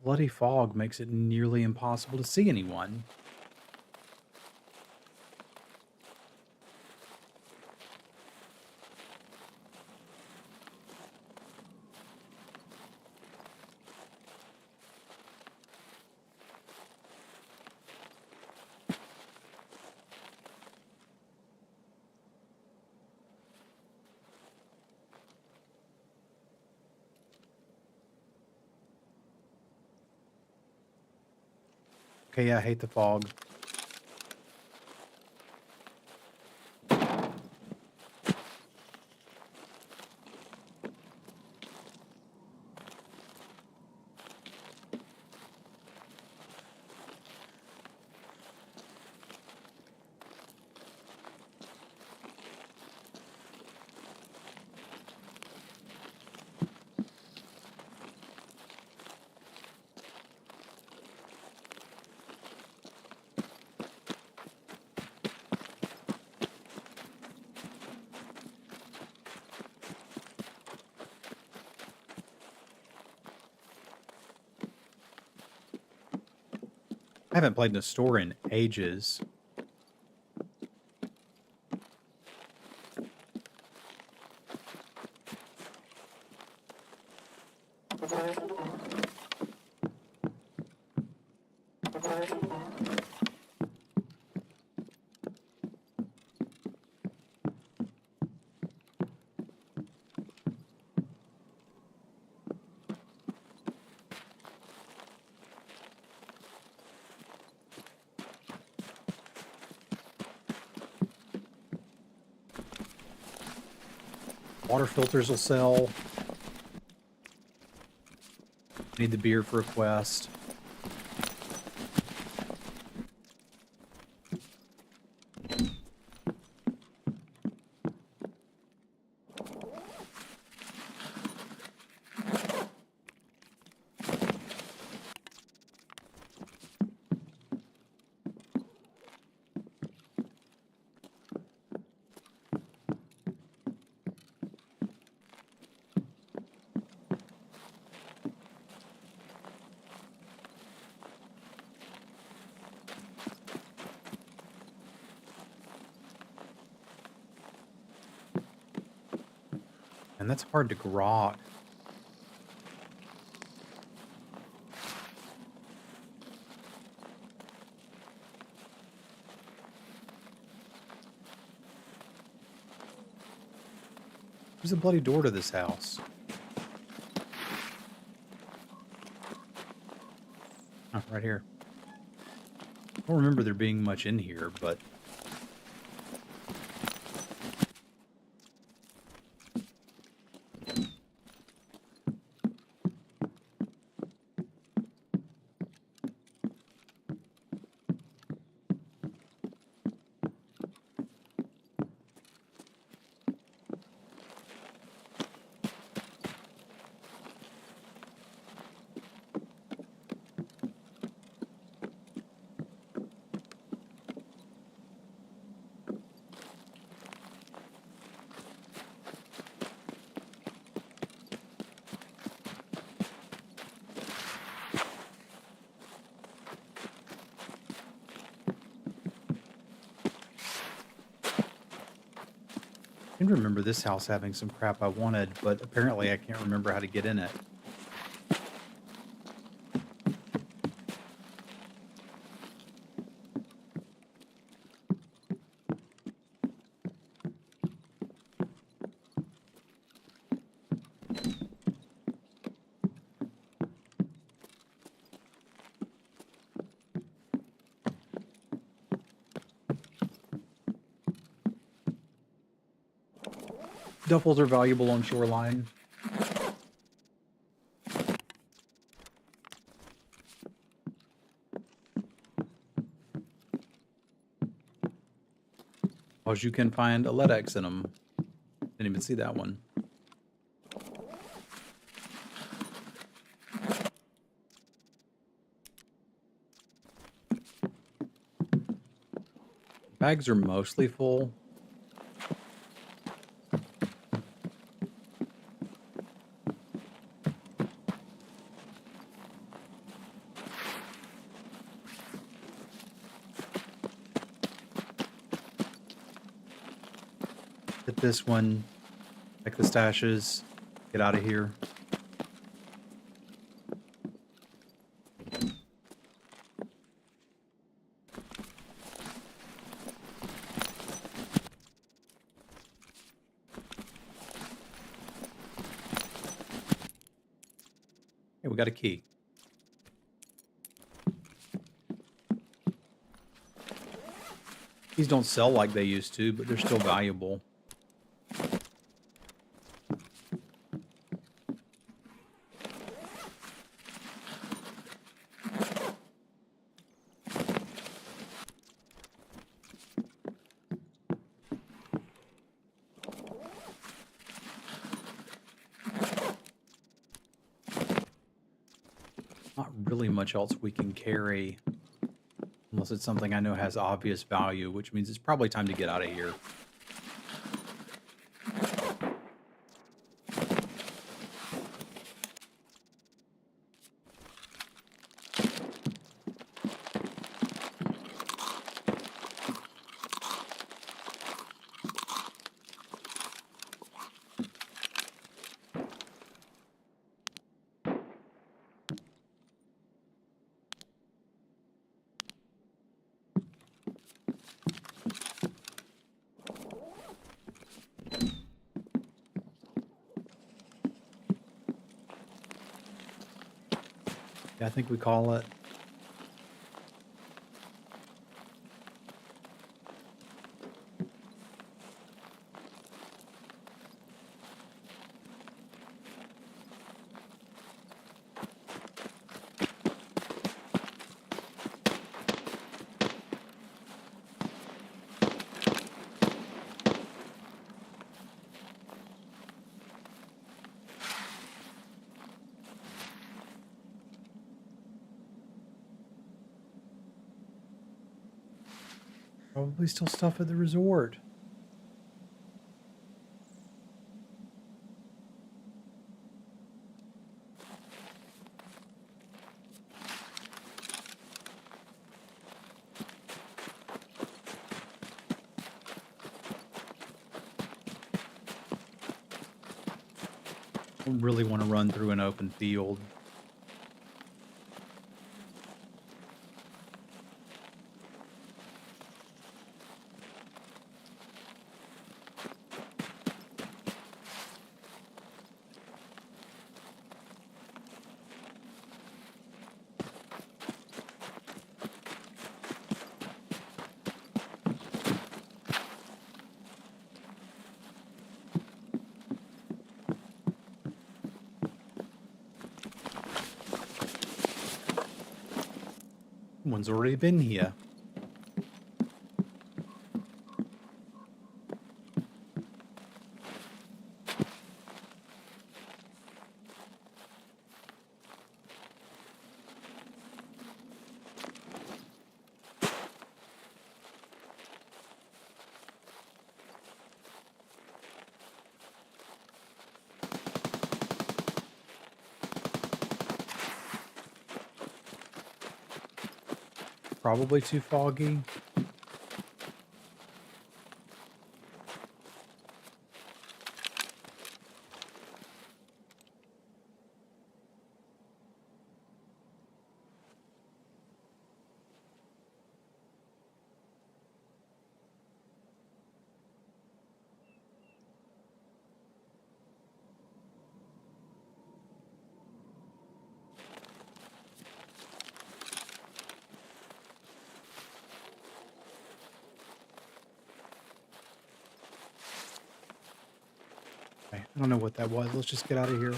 Bloody fog makes it nearly impossible to see anyone. Okay, yeah, I hate the fog. I haven't played in a store in ages. Water filters will sell. Need the beer for a quest. And that's hard to grok. There's a bloody door to this house. Oh, right here. I don't remember there being much in here, but... seem to remember this house having some crap I wanted, but apparently I can't remember how to get in it. Duffels are valuable on shoreline. Because you can find a LEDX in them. Didn't even see that one. Bags are mostly full. Hit this one. Check the stashes. Get out of here. Hey, we got a key. These don't sell like they used to, but they're still valuable. Not really much else we can carry. Unless it's something I know has obvious value, which means it's probably time to get out of here. Yeah, I think we call it. Probably still stuff at the resort. I don't really want to run through an open field. Someone's already been here. Probably too foggy. Okay, I don't know what that was. Let's just get out of here.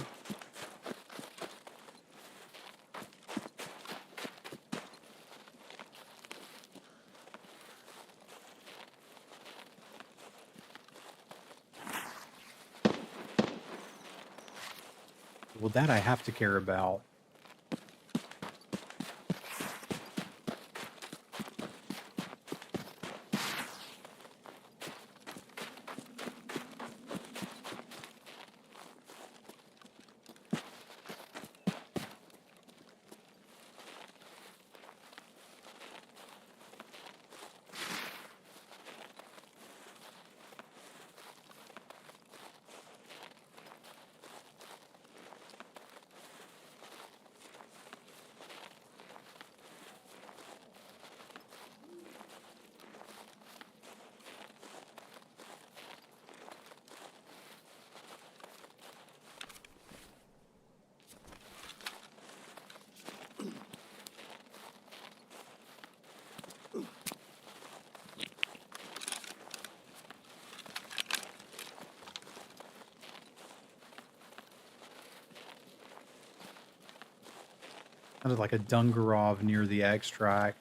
Well, that I have to care about. Sounded like a Dungarov near the extract.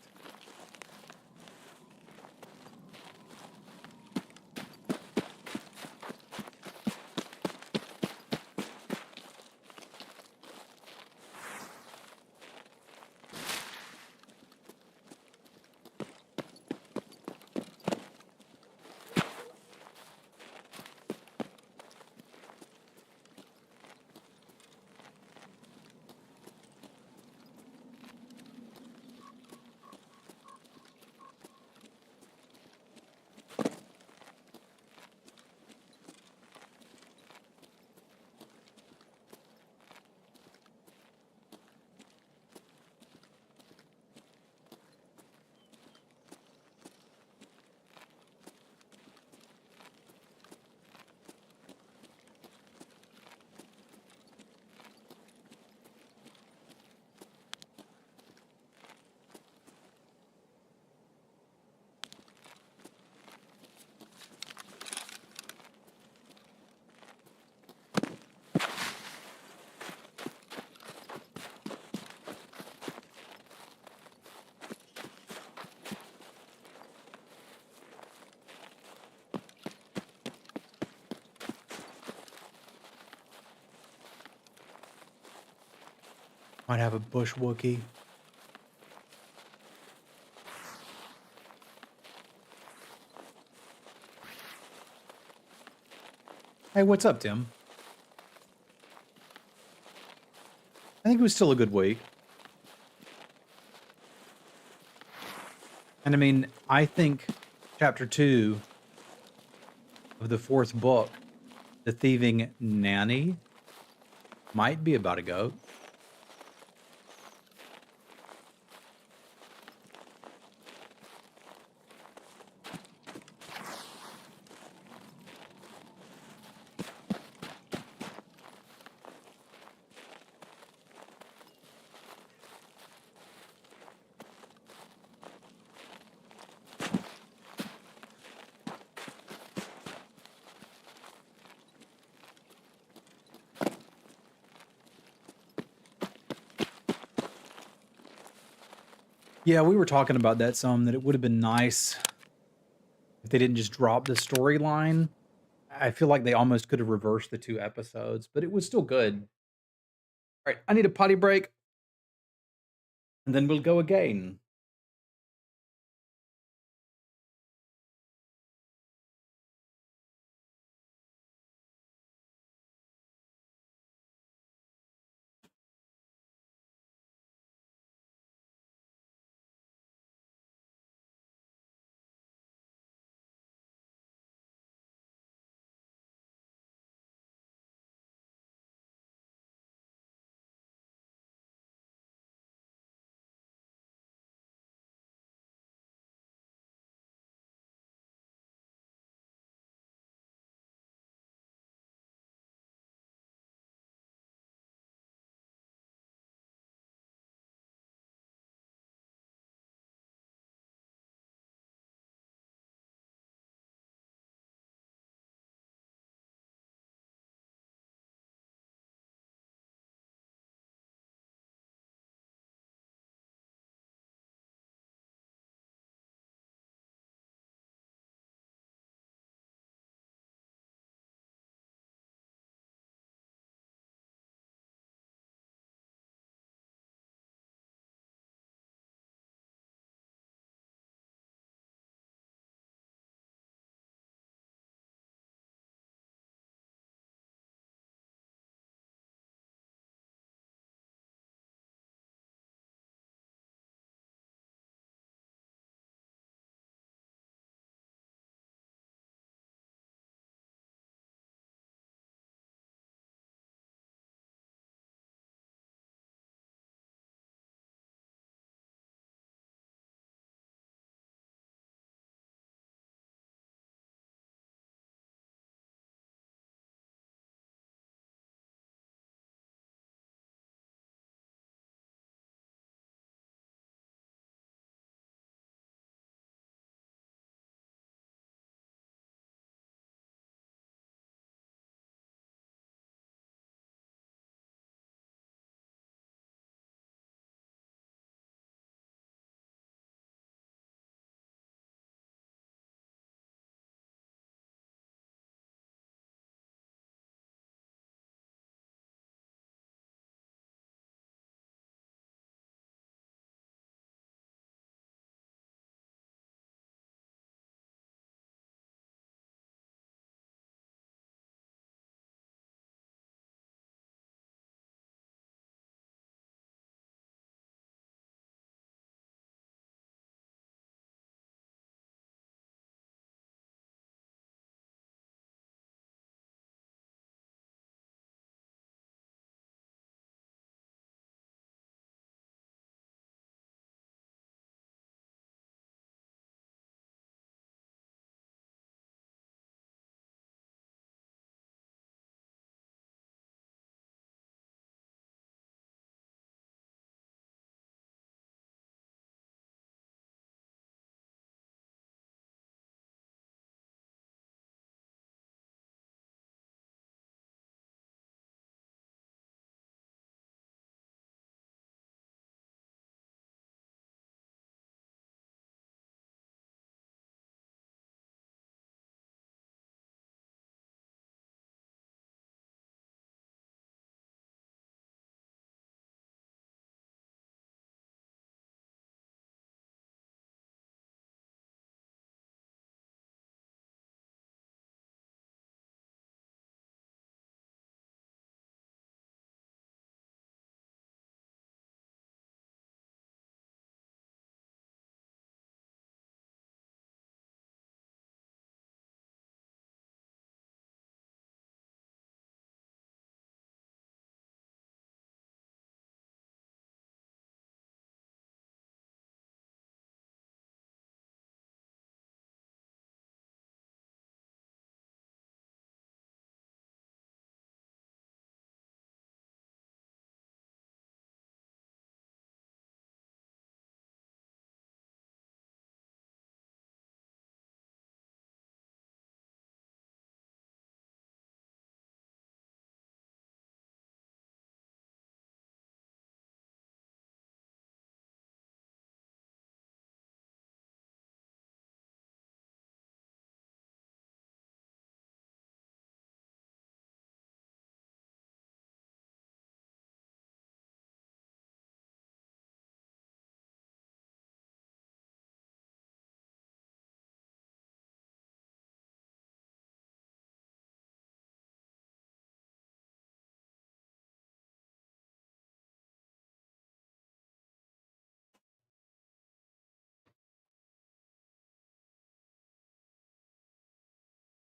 Might have a bush Wookie. Hey, what's up, Tim? I think it was still a good week. And I mean, I think chapter 2 of the fourth book, The Thieving Nanny, might be about a goat. Yeah, we were talking about that some, that it would have been nice if they didn't just drop the storyline. I feel like they almost could have reversed the 2 episodes, but it was still good. All right, I need a potty break, and then we'll go again.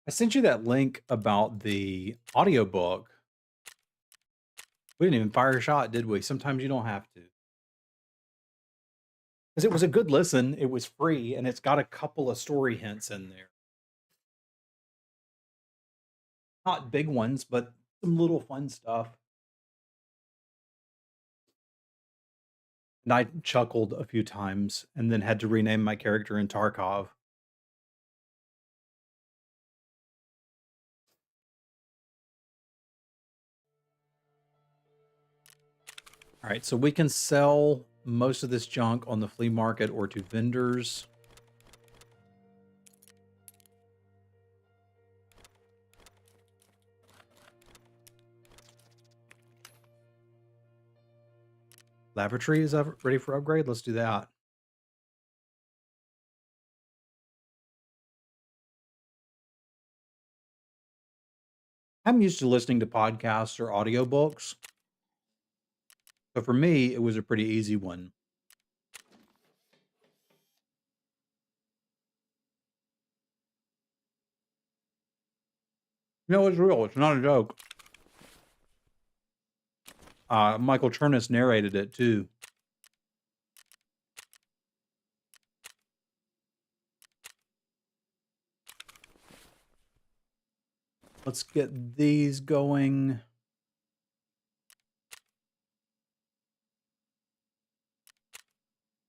I sent you that link about the audiobook. We didn't even fire a shot, did we? Sometimes you don't have to. Because it was a good listen. It was free, and it's got a couple of story hints in there. Not big ones, but some little fun stuff. And I chuckled a few times and then had to rename my character in Tarkov. All right, so we can sell most of this junk on the flea market or to vendors. Lavatory is ready for upgrade. Let's do that. I'm used to listening to podcasts or audiobooks. So for me, it was a pretty easy one. No, it's real. It's not a joke. Michael Chernus narrated it too. Let's get these going.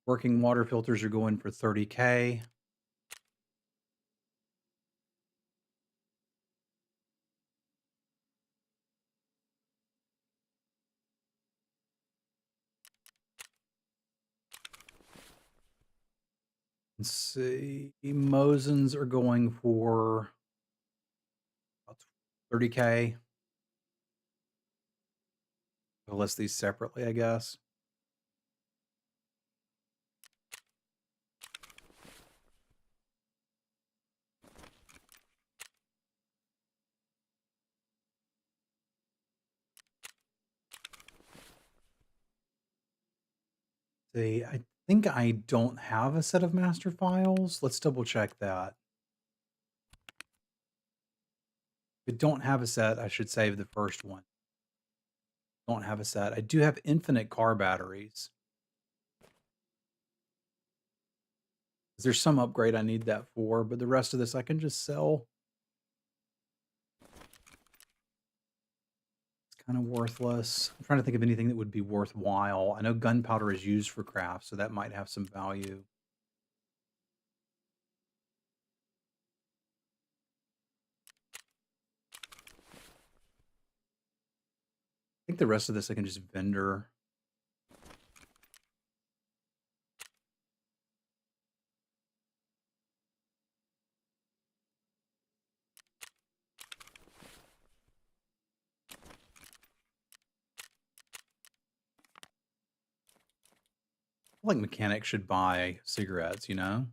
Working water filters are going for 30K. Let's see. Mosins are going for about 30K. We'll list these separately, I guess. See, I think I don't have a set of master files. Let's double check that. If I don't have a set, I should save the first one. Don't have a set. I do have infinite car batteries. There's some upgrade I need that for, but the rest of this I can just sell. It's kind of worthless. I'm trying to think of anything that would be worthwhile. I know gunpowder is used for craft, so that might have some value. I think the rest of this I can just vendor. I feel like mechanics should buy cigarettes, you know?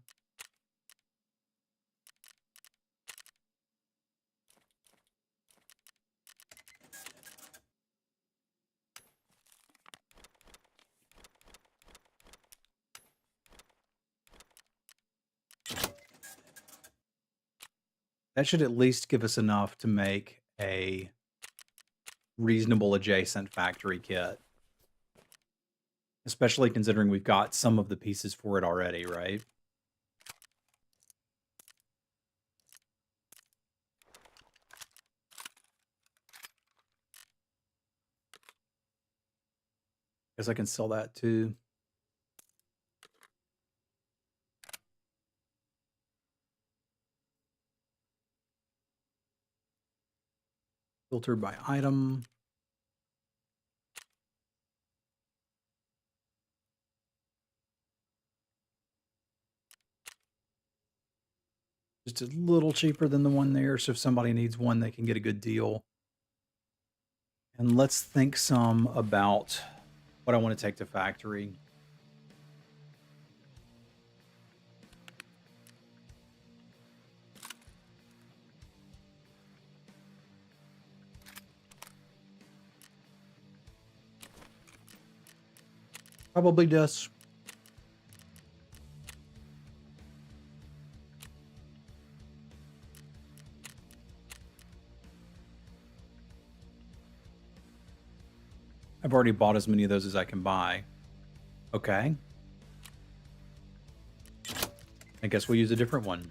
That should at least give us enough to make a reasonable adjacent factory kit. Especially considering we've got some of the pieces for it already, right? Guess I can sell that too. Filter by item. Just a little cheaper than the one there, so if somebody needs one, they can get a good deal. And let's think some about what I want to take to factory. Probably this. I've already bought as many of those as I can buy. Okay. I guess we'll use a different one.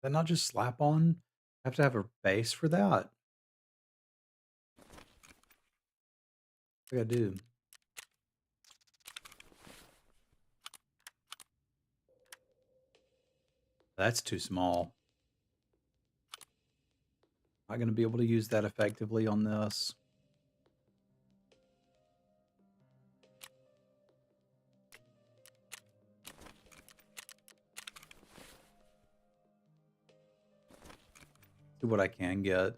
That not just slap on? I have to have a base for that. What do I gotta do? That's too small. Not gonna be able to use that effectively on this. See what I can get.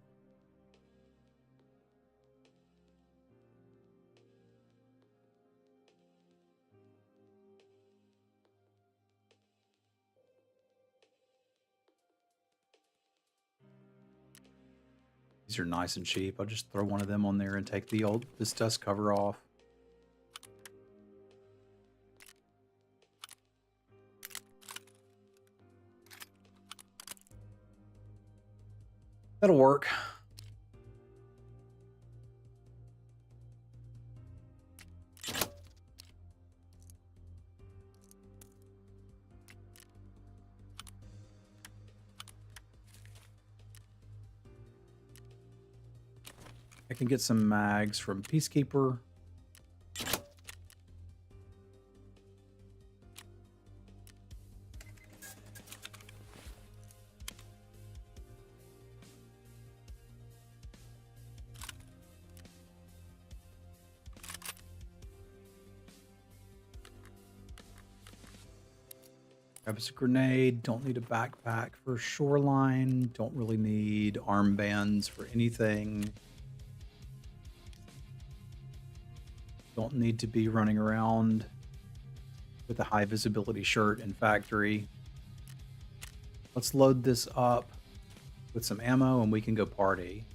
These are nice and cheap. I'll just throw one of them on there and take this dust cover off. That'll work. I can get some mags from Peacekeeper. Grab us a grenade. Don't need a backpack for shoreline. Don't really need armbands for anything. Don't need to be running around with a high visibility shirt in factory. Let's load this up with some ammo and we can go party.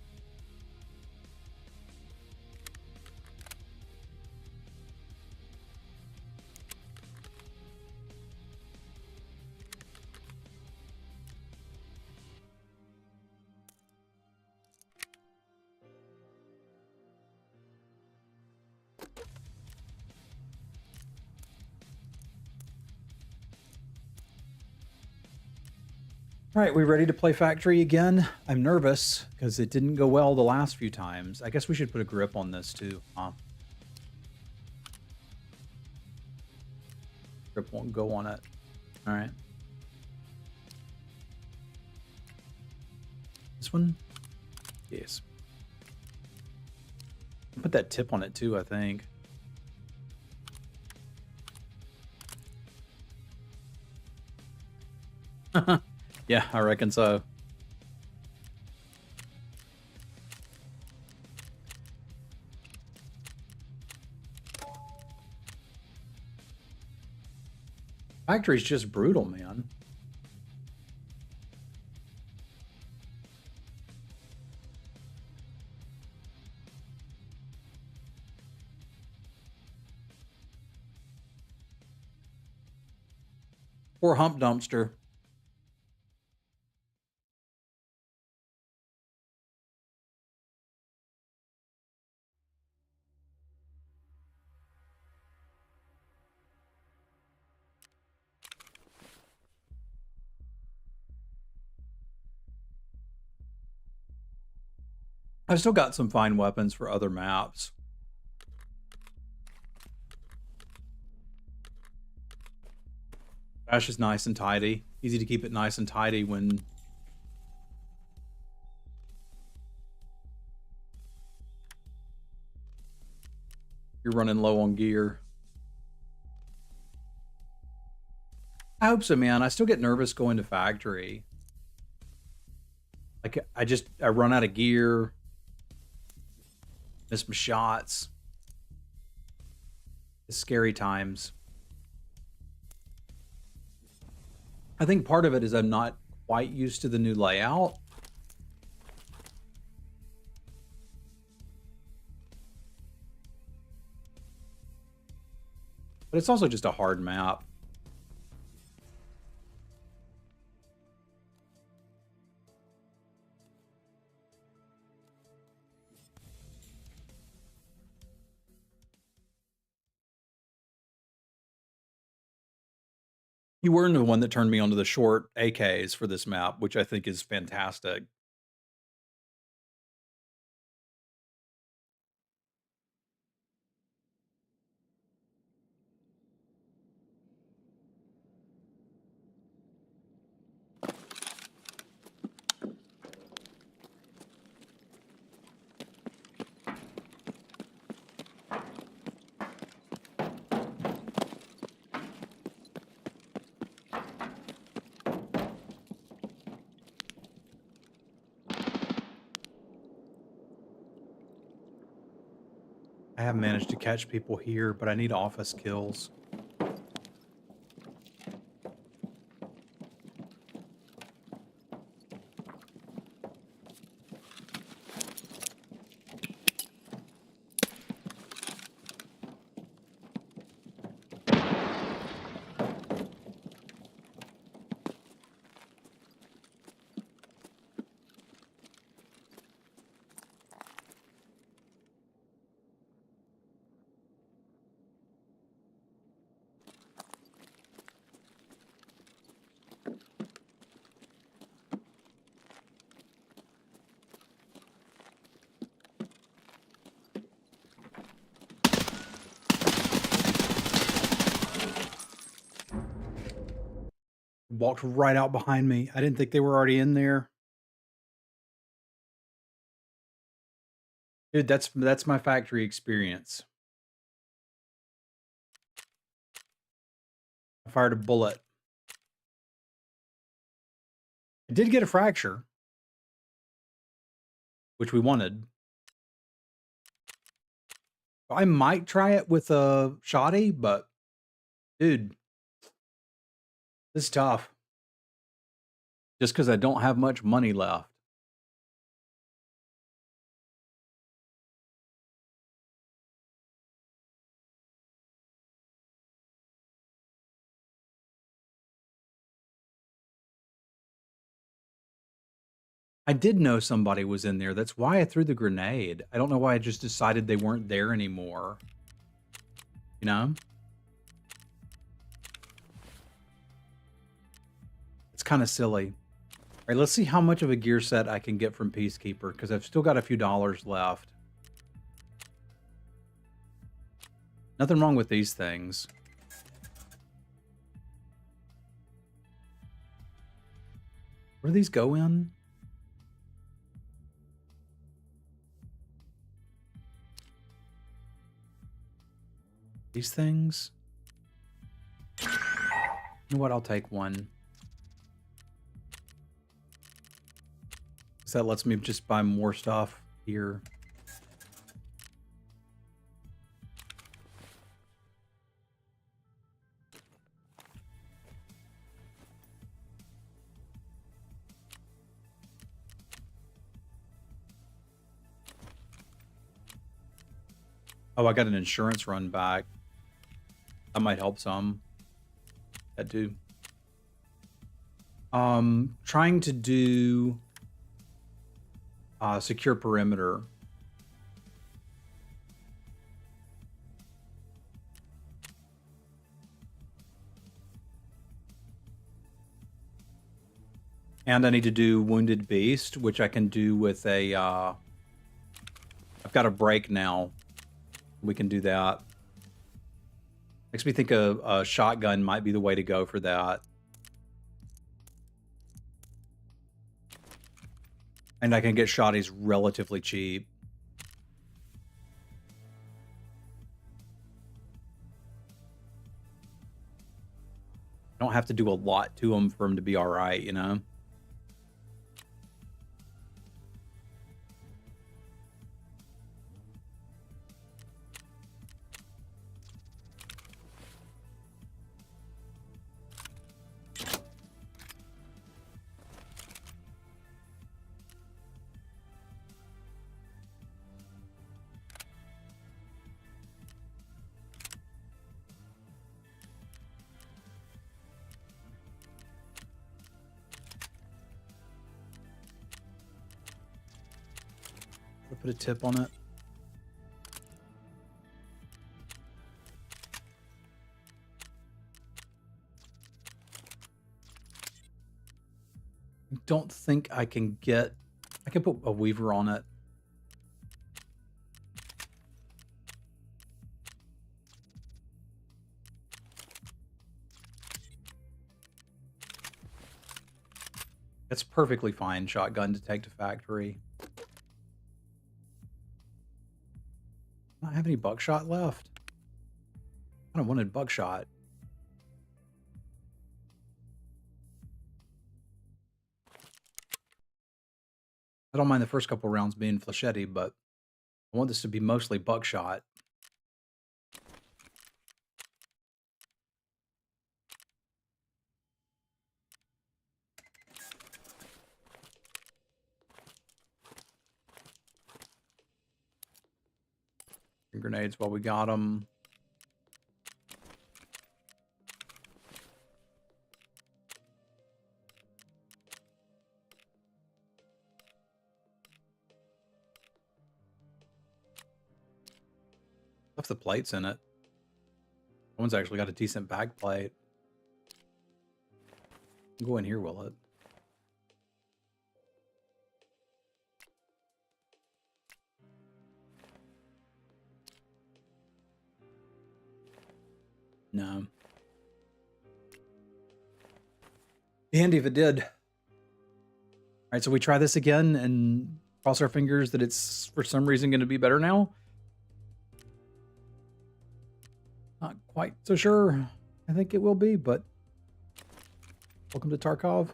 All right, we ready to play factory again? I'm nervous because it didn't go well the last few times. I guess we should put a grip on this too, huh? Grip won't go on it. All right. This one? Yes. Put that tip on it too, I think. Yeah, I reckon so. Factory's just brutal, man. Poor hump dumpster. I've still got some fine weapons for other maps. Trash is nice and tidy. Easy to keep it nice and tidy when you're running low on gear. I hope so, man. I still get nervous going to factory. Like I run out of gear. Miss my shots. It's scary times. I think part of it is I'm not quite used to the new layout. But it's also just a hard map. You were the one that turned me onto the short AKs for this map, which I think is fantastic. I have managed to catch people here, but I need office kills. Walked right out behind me. I didn't think they were already in there. Dude, that's my factory experience. I fired a bullet. I did get a fracture, which we wanted. I might try it with a shoddy, but dude, this is tough. Just because I don't have much money left. I did know somebody was in there. That's why I threw the grenade. I don't know why I just decided they weren't there anymore. You know? It's kind of silly. All right, let's see how much of a gear set I can get from Peacekeeper, because I've still got a few dollars left. Nothing wrong with these things. Where do these go in? These things? You know what? I'll take one. So that lets me just buy more stuff here. Oh, I got an insurance run back. That might help some. That do. Trying to do secure perimeter. And I need to do Wounded Beast, which I can do with a... I've got a break now. We can do that. Makes me think a shotgun might be the way to go for that. And I can get shotties relatively cheap. I don't have to do a lot to them for them to be all right, you know? put a tip on it. I don't think I can get... I can put a weaver on it. That's perfectly fine. Shotgun to take to factory. I don't have any buckshot left. I don't wanted buckshot. I don't mind the first couple rounds being flechette, but I want this to be mostly buckshot. Grenades while we got them. Left the plates in it. One's actually got a decent back plate. Go in here, will it? No. Be handy if it did. All right, so we try this again and cross our fingers that it's for some reason going to be better now. Not quite so sure. I think it will be, but welcome to Tarkov.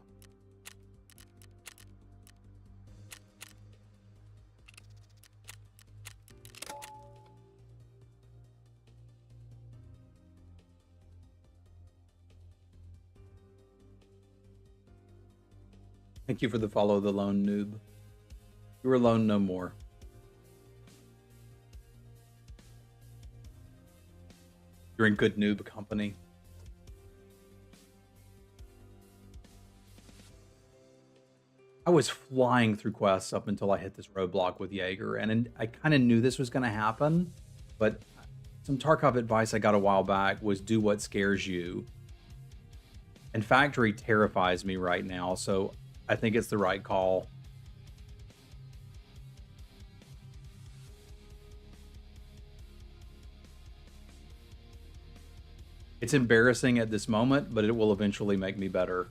Thank you for the follow, the lone noob. You're alone no more. You're in good noob company. I was flying through quests up until I hit this roadblock with Jaeger, and I kind of knew this was going to happen, but some Tarkov advice I got a while back was do what scares you. And Factory terrifies me right now, so I think it's the right call. It's embarrassing at this moment, but it will eventually make me better.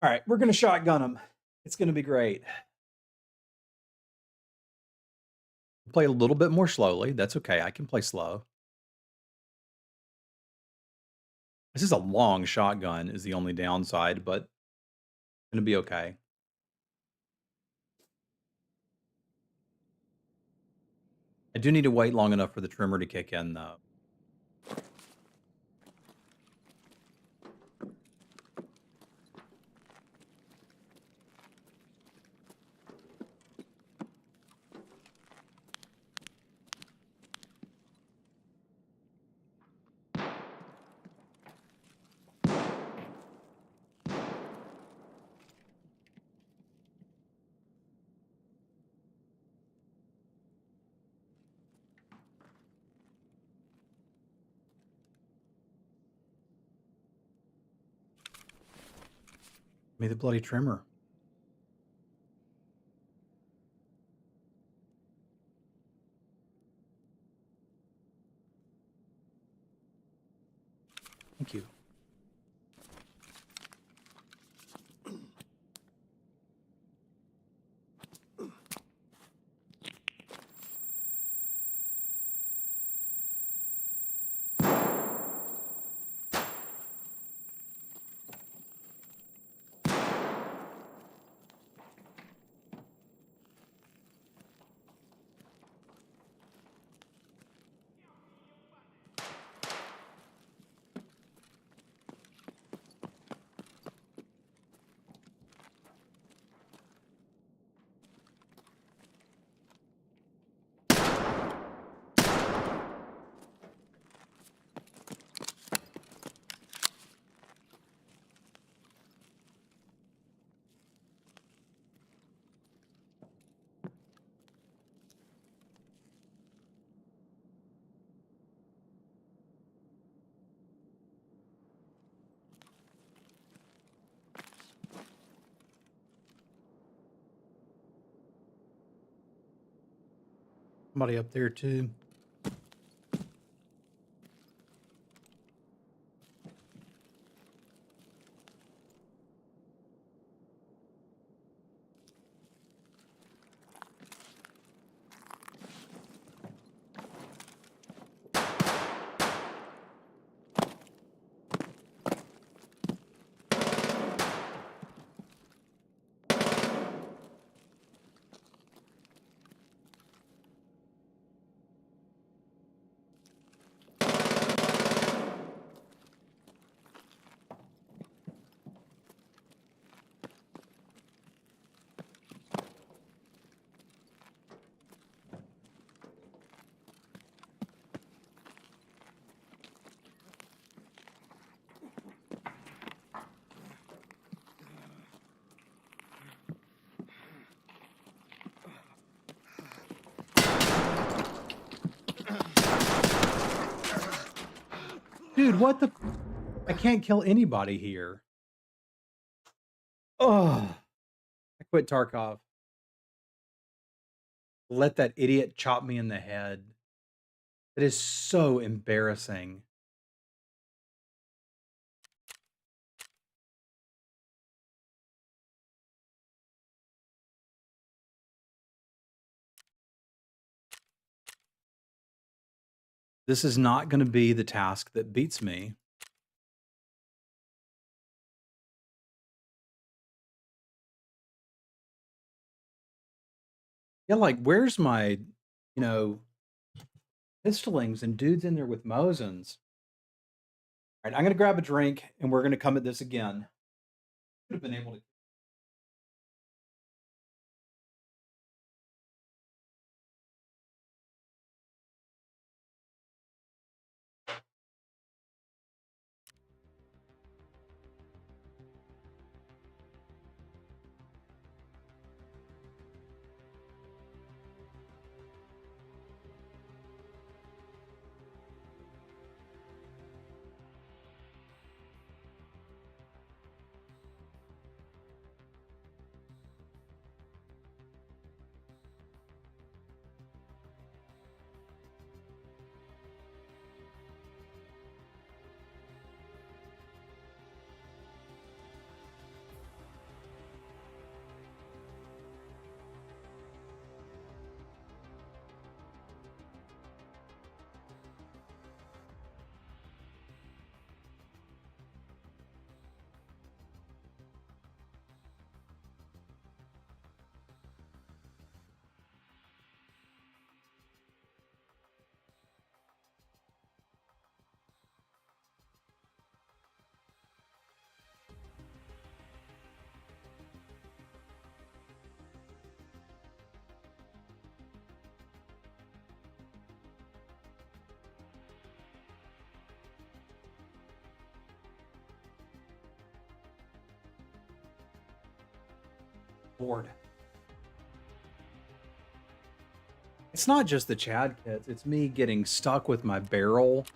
All right, we're going to shotgun them. It's going to be great. Play a little bit more slowly. That's okay. I can play slow. This is a long shotgun is the only downside, but it's going to be okay. I do need to wait long enough for the trimmer to kick in, though. Give me the bloody trimmer. Thank you. Somebody up there too. Dude, what the? I can't kill anybody here. Oh, I quit Tarkov. Let that idiot chop me in the head. It is so embarrassing. This is not going to be the task that beats me. Yeah, like, where's my, pistolings and dudes in there with Mosins? All right, I'm going to grab a drink and we're going to come at this again. Could have been able to. Bored. It's not just the Chad kits, it's me getting stuck with my barrel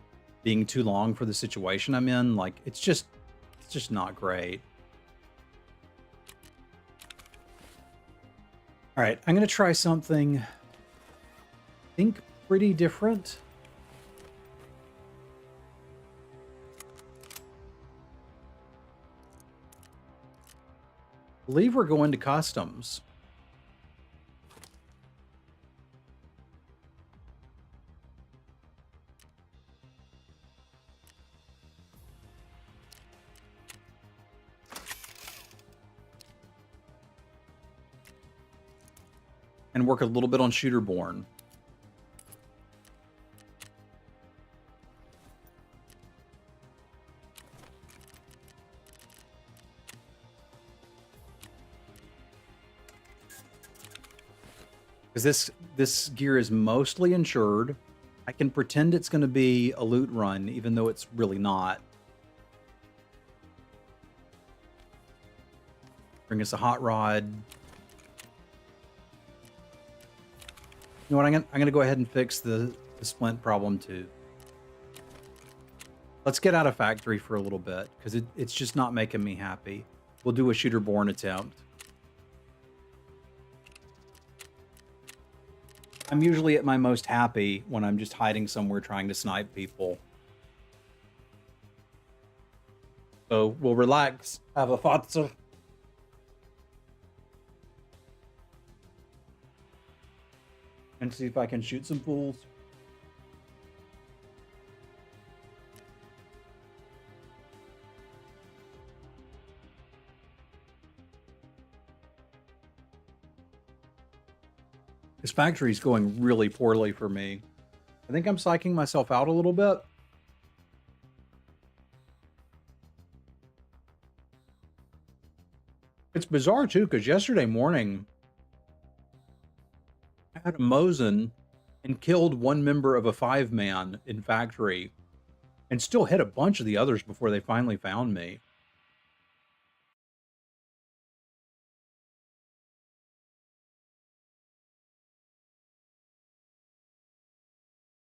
being too long for the situation I'm in. Like, it's just not great. All right, I'm going to try something, I think, pretty different. I believe we're going to customs. And work a little bit on Shooterborn. Because this gear is mostly insured. I can pretend it's going to be a loot run, even though it's really not. Bring us a hot rod. You know what? I'm gonna go ahead and fix the splint problem too. Let's get out of factory for a little bit because it's just not making me happy. We'll do a Shooterborn attempt. I'm usually at my most happy when I'm just hiding somewhere trying to snipe people. So we'll relax, have a fatsa, and see if I can shoot some fools. This factory's going really poorly for me. I think I'm psyching myself out a little bit. It's bizarre too, because yesterday morning I had a Mosin and killed one member of a 5-man in factory and still hit a bunch of the others before they finally found me.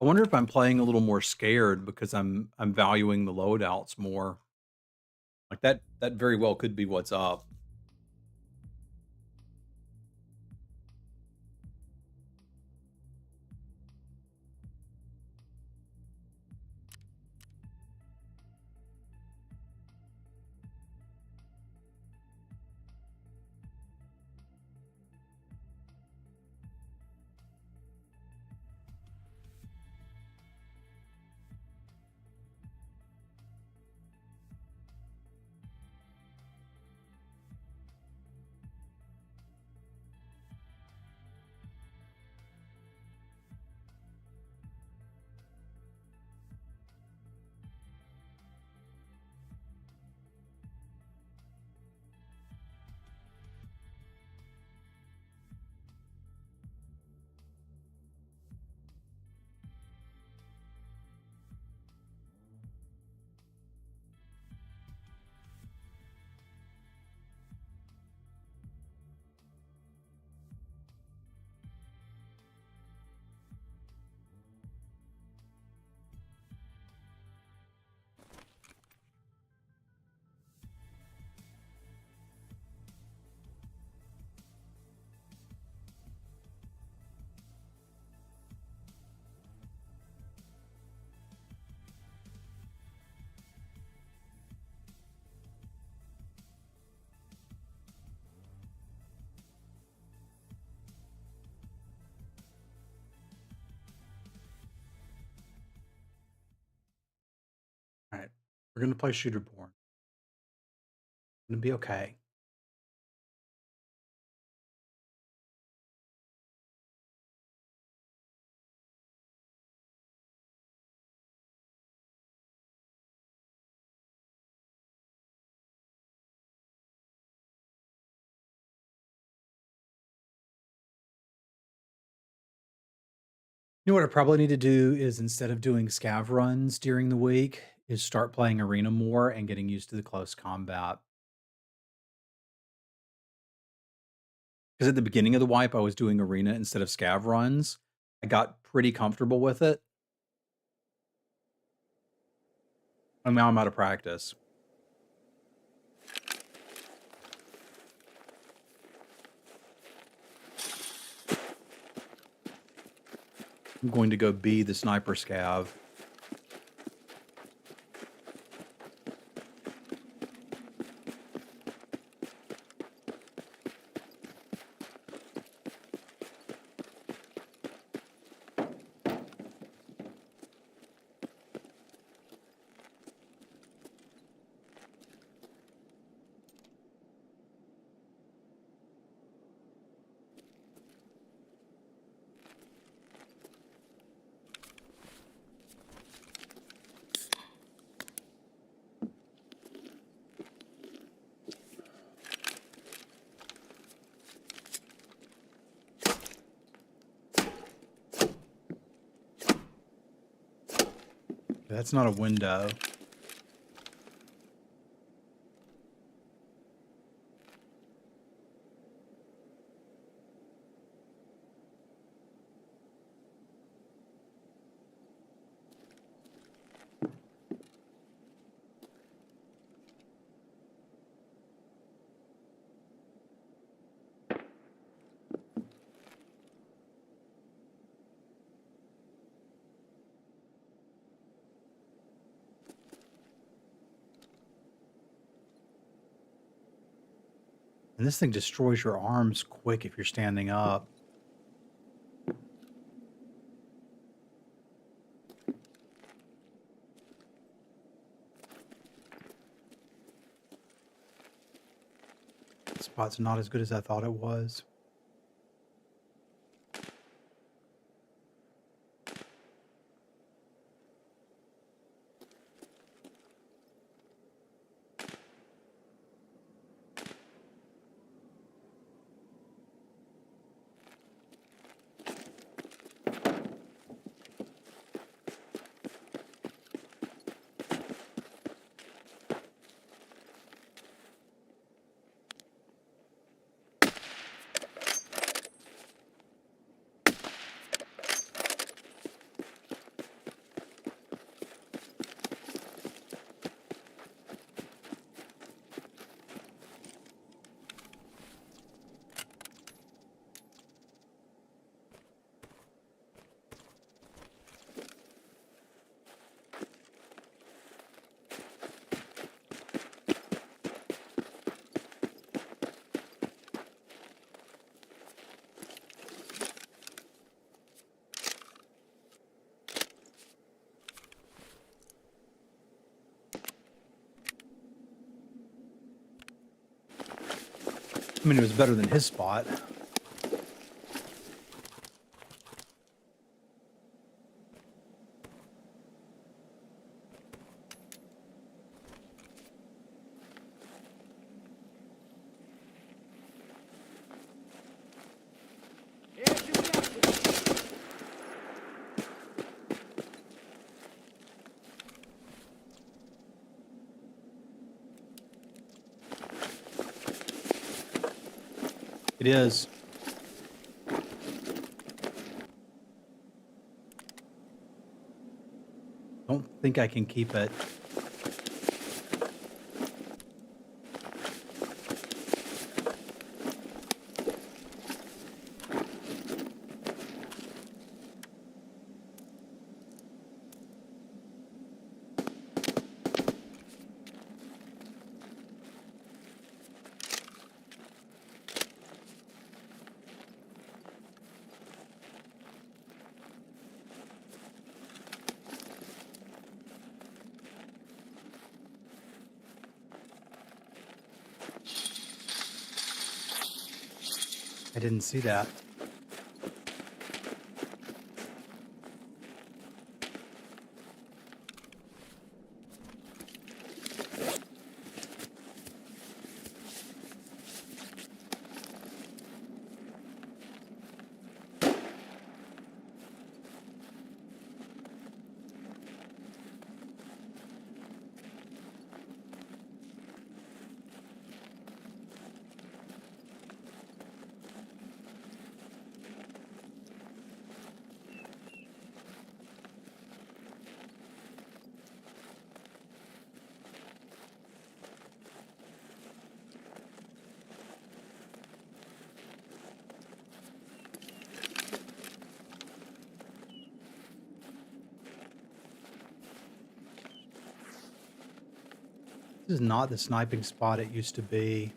I wonder if I'm playing a little more scared because I'm valuing the loadouts more. Like that very well could be what's up. All right. We're gonna play Shooter Born. Gonna be okay. You know what I probably need to do is instead of doing scav runs during the week, is start playing arena more and getting used to the close combat. Because at the beginning of the wipe, I was doing arena instead of scav runs. I got pretty comfortable with it. And now I'm out of practice. I'm going to go be the sniper scav. That's not a window. And this thing destroys your arms quick if you're standing up. This spot's not as good as I thought it was. I mean, it was better than his spot. It is. Don't think I can keep it. I didn't see that. This is not the sniping spot it used to be.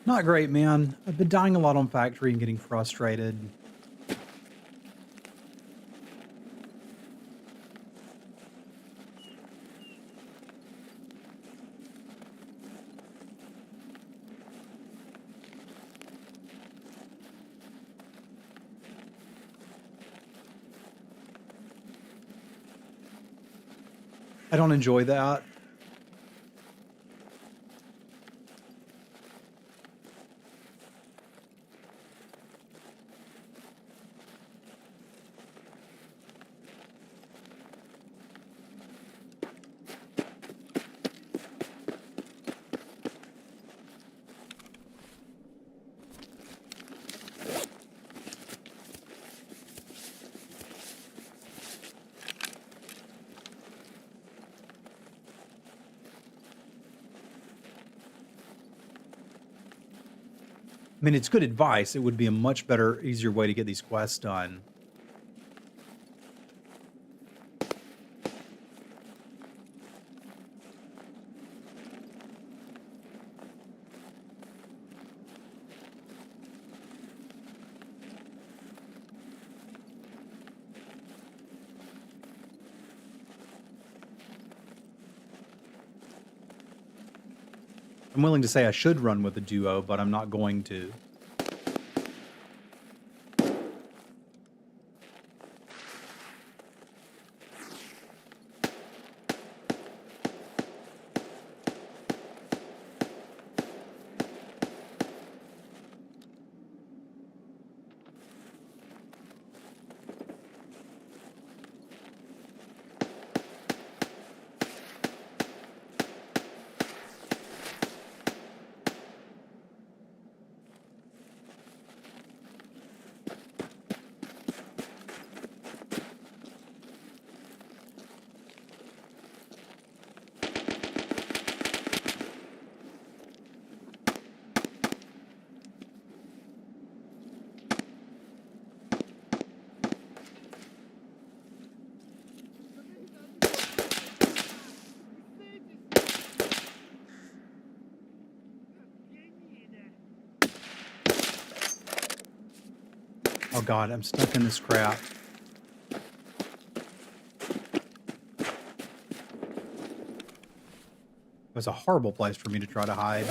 Not great, man. I've been dying a lot on factory and getting frustrated. I don't enjoy that. I mean, it's good advice. It would be a much better, easier way to get these quests done. I'm willing to say I should run with a duo, but I'm not going to. Oh god, I'm stuck in this crap. It was a horrible place for me to try to hide.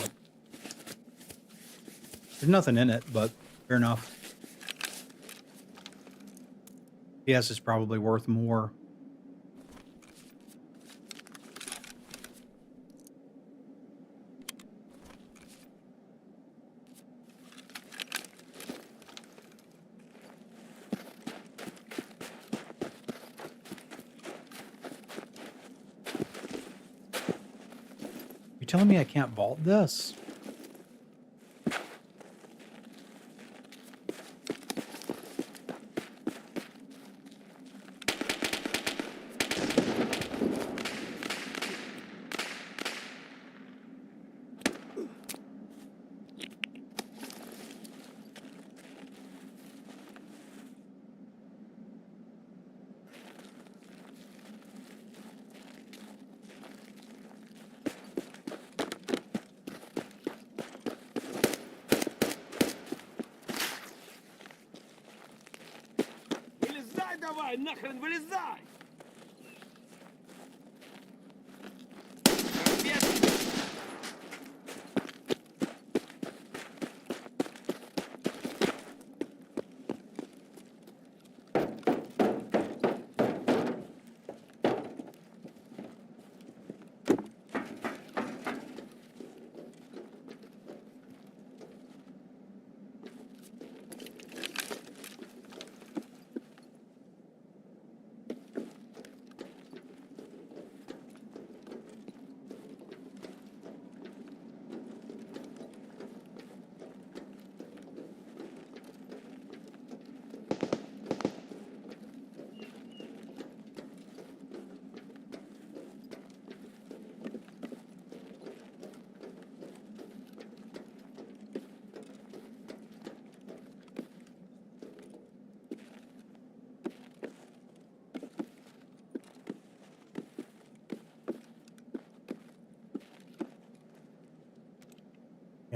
There's nothing in it, but fair enough. PS is probably worth more. You telling me I can't vault this? Вылезай давай, нахрен вылезай!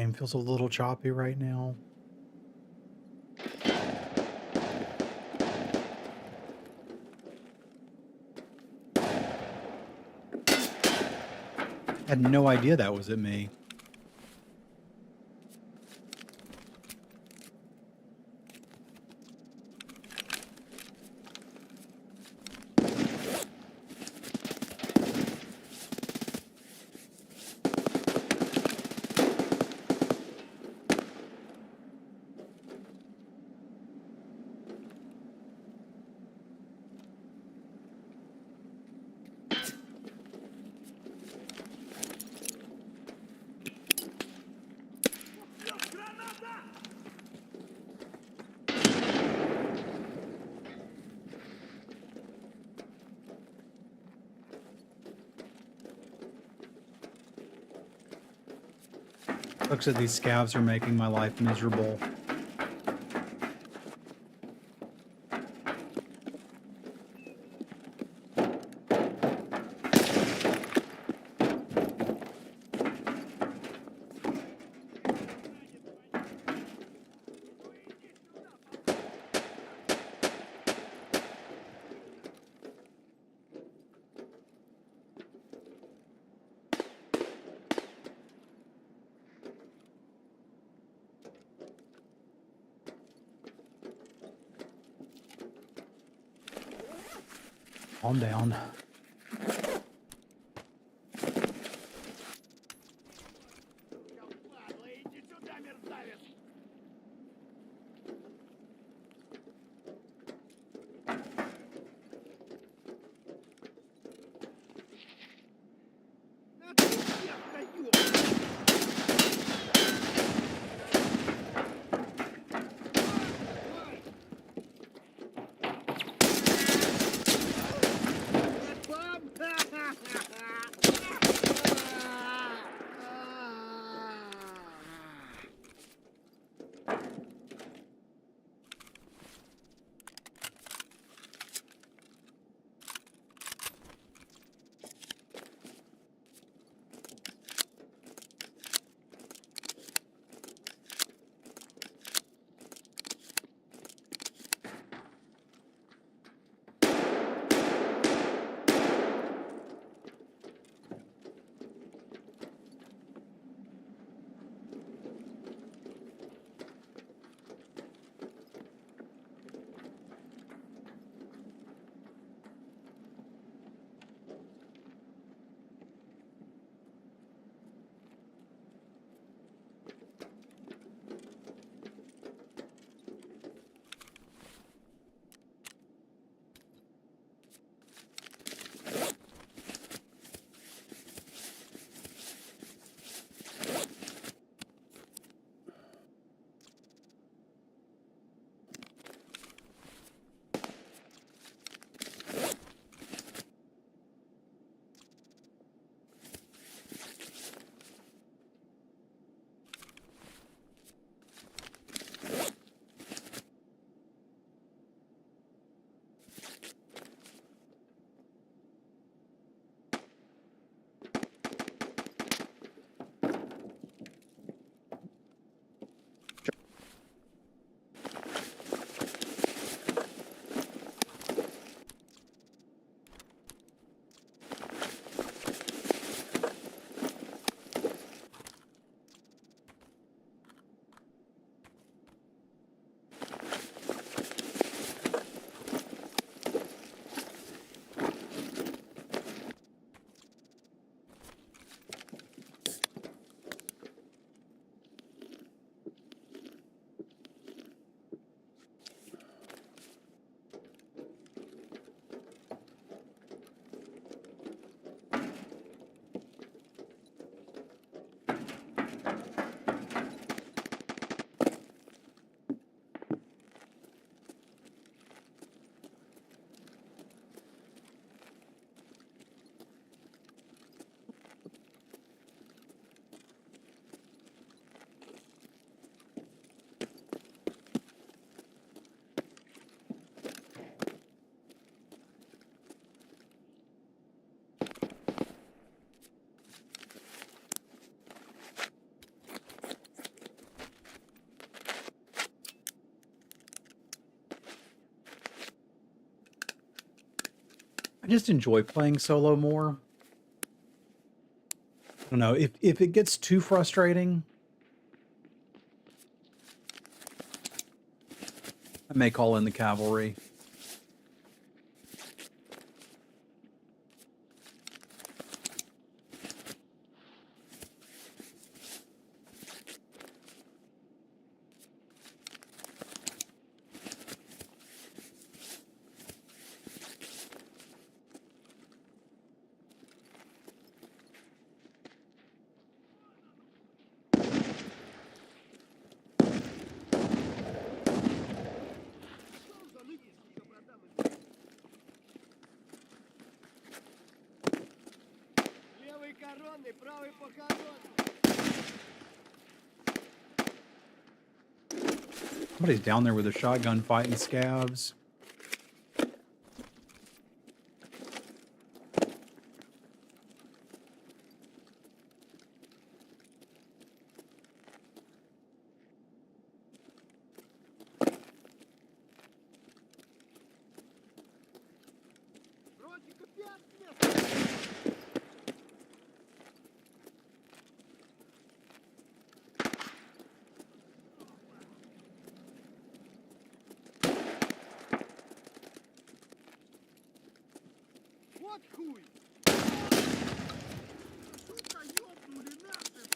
game feels a little choppy right now. Had no idea that was at me. Looks like these scavs are making my life miserable. Calm down. Падла, иди сюда, мерзавец! Да ты всех даёшь! I just enjoy playing solo more. I don't know, if it gets too frustrating, I may call in the cavalry. За нынешнего продам им. Левый коронный, правый похоронный. Somebody's down there with a shotgun fighting scavs. Дротика 5 мест. Вот хуй. Сука, ёбнули нахрен.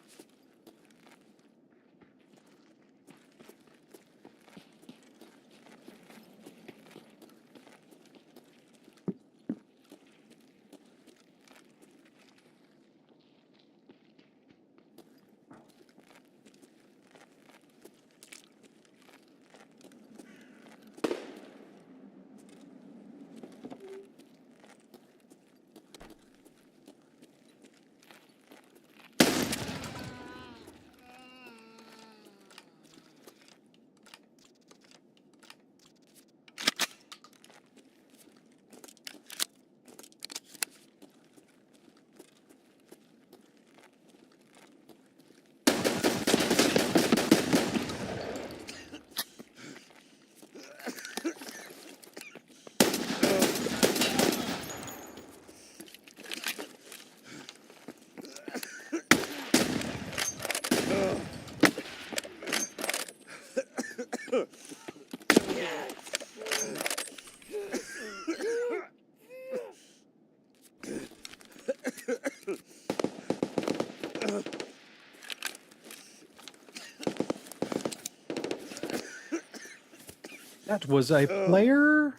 That was a player,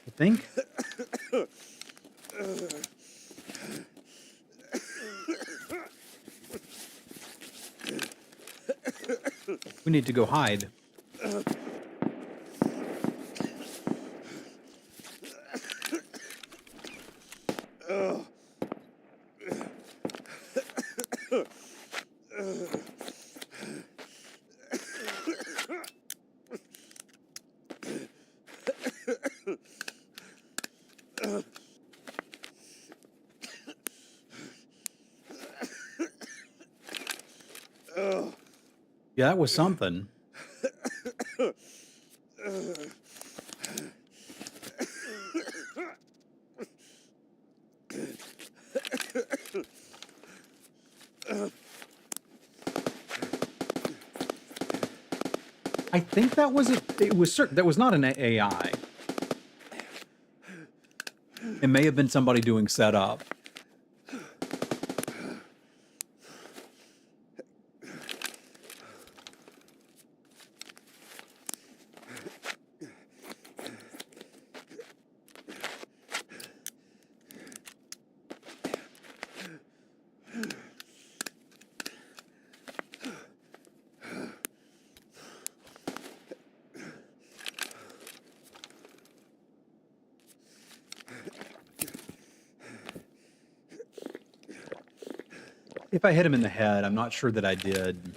I think. We need to go hide. Yeah, that was something. I think that was it was certain that was not an AI. It may have been somebody doing setup. If I hit him in the head, I'm not sure that I did.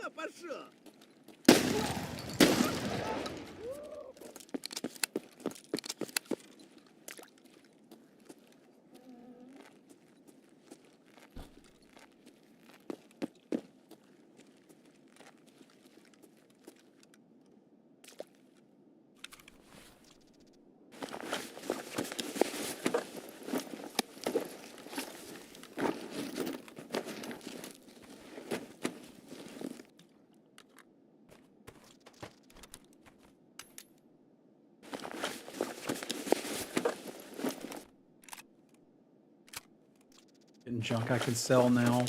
Куда пошел? Getting junk I can sell now.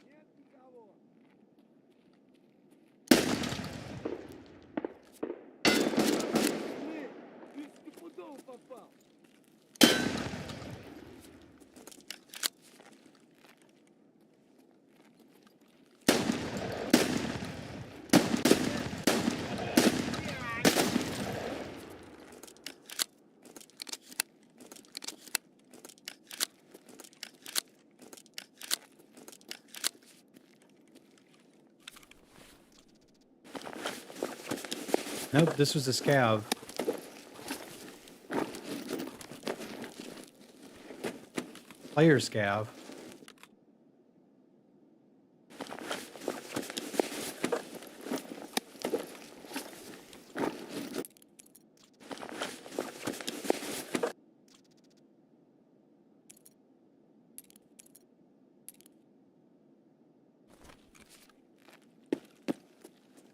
Нет никого. Ты стопудово попал. Nope, this was a scav. Player scav.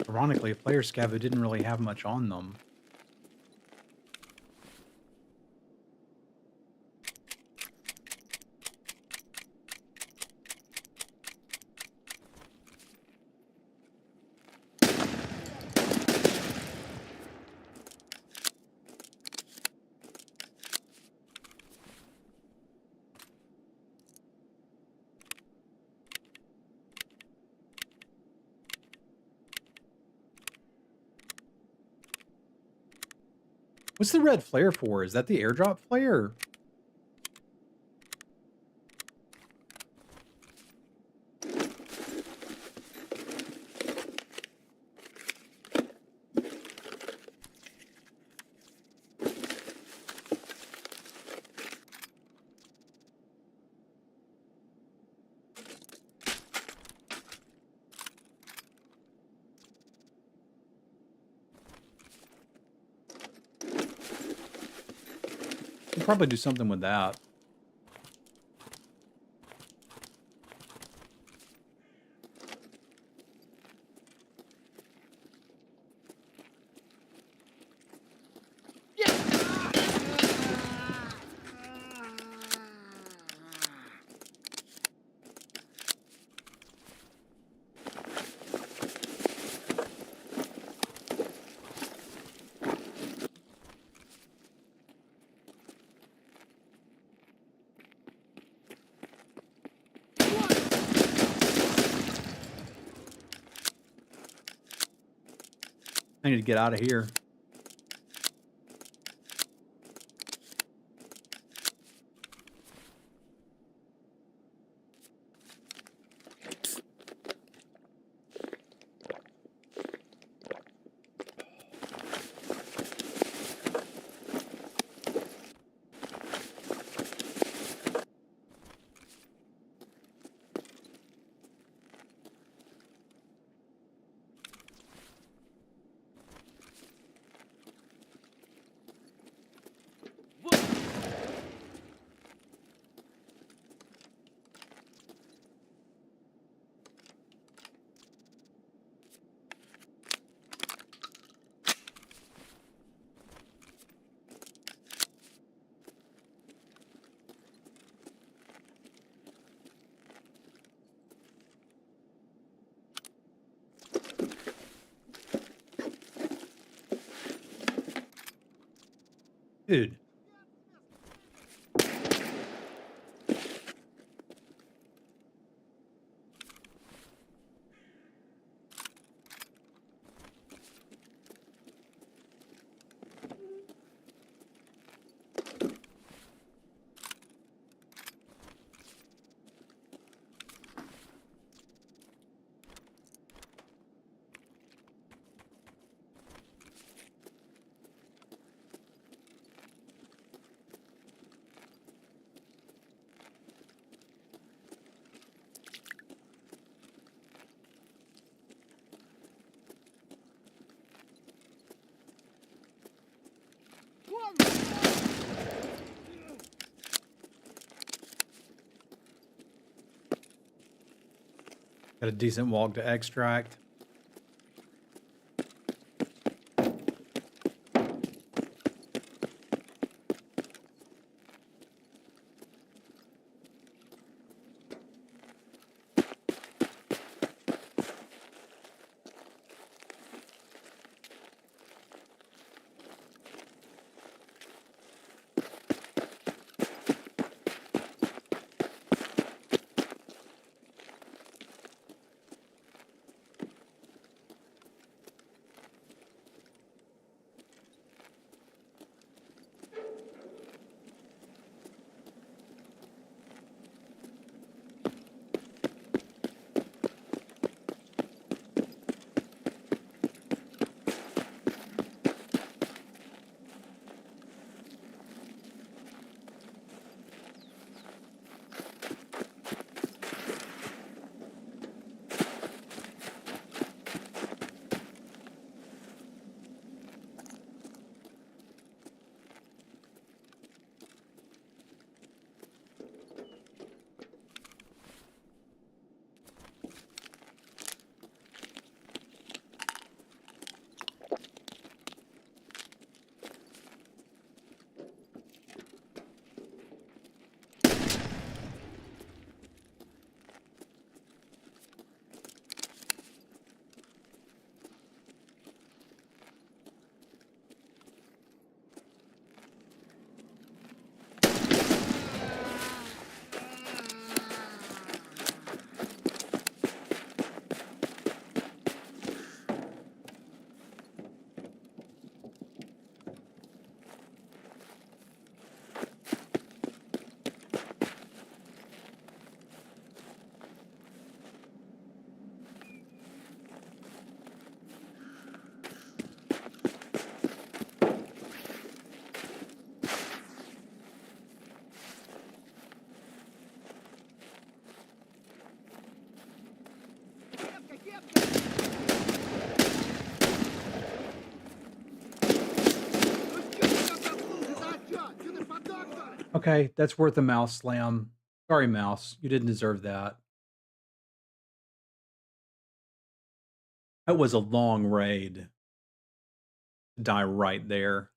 Ironically, a player scav who didn't really have much on them. What's the red flare for? Is that the airdrop flare? We'll probably do something with that. I need to get out of here. Dude. Got a decent walk to extract. Okay, that's worth a mouse slam. Sorry, mouse. You didn't deserve that. That was a long raid. Die right there.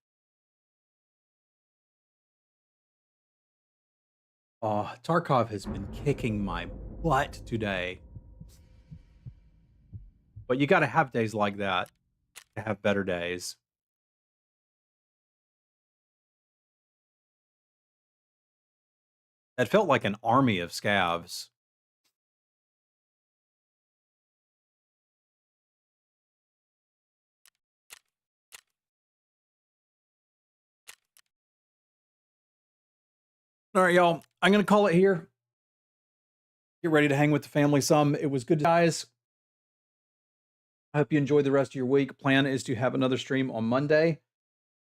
Oh, Tarkov has been kicking my butt today. But you gotta have days like that to have better days. That felt like an army of scavs. All right, y'all. I'm gonna call it here. Get ready to hang with the family some. It was good, guys. I hope you enjoyed the rest of your week. Plan is to have another stream on Monday.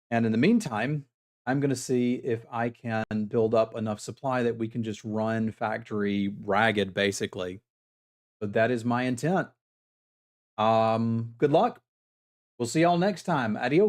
And in the meantime, I'm going to see if I can build up enough supply that we can just run factory ragged, basically. So that is my intent. Good luck. We'll see y'all next time. Adios.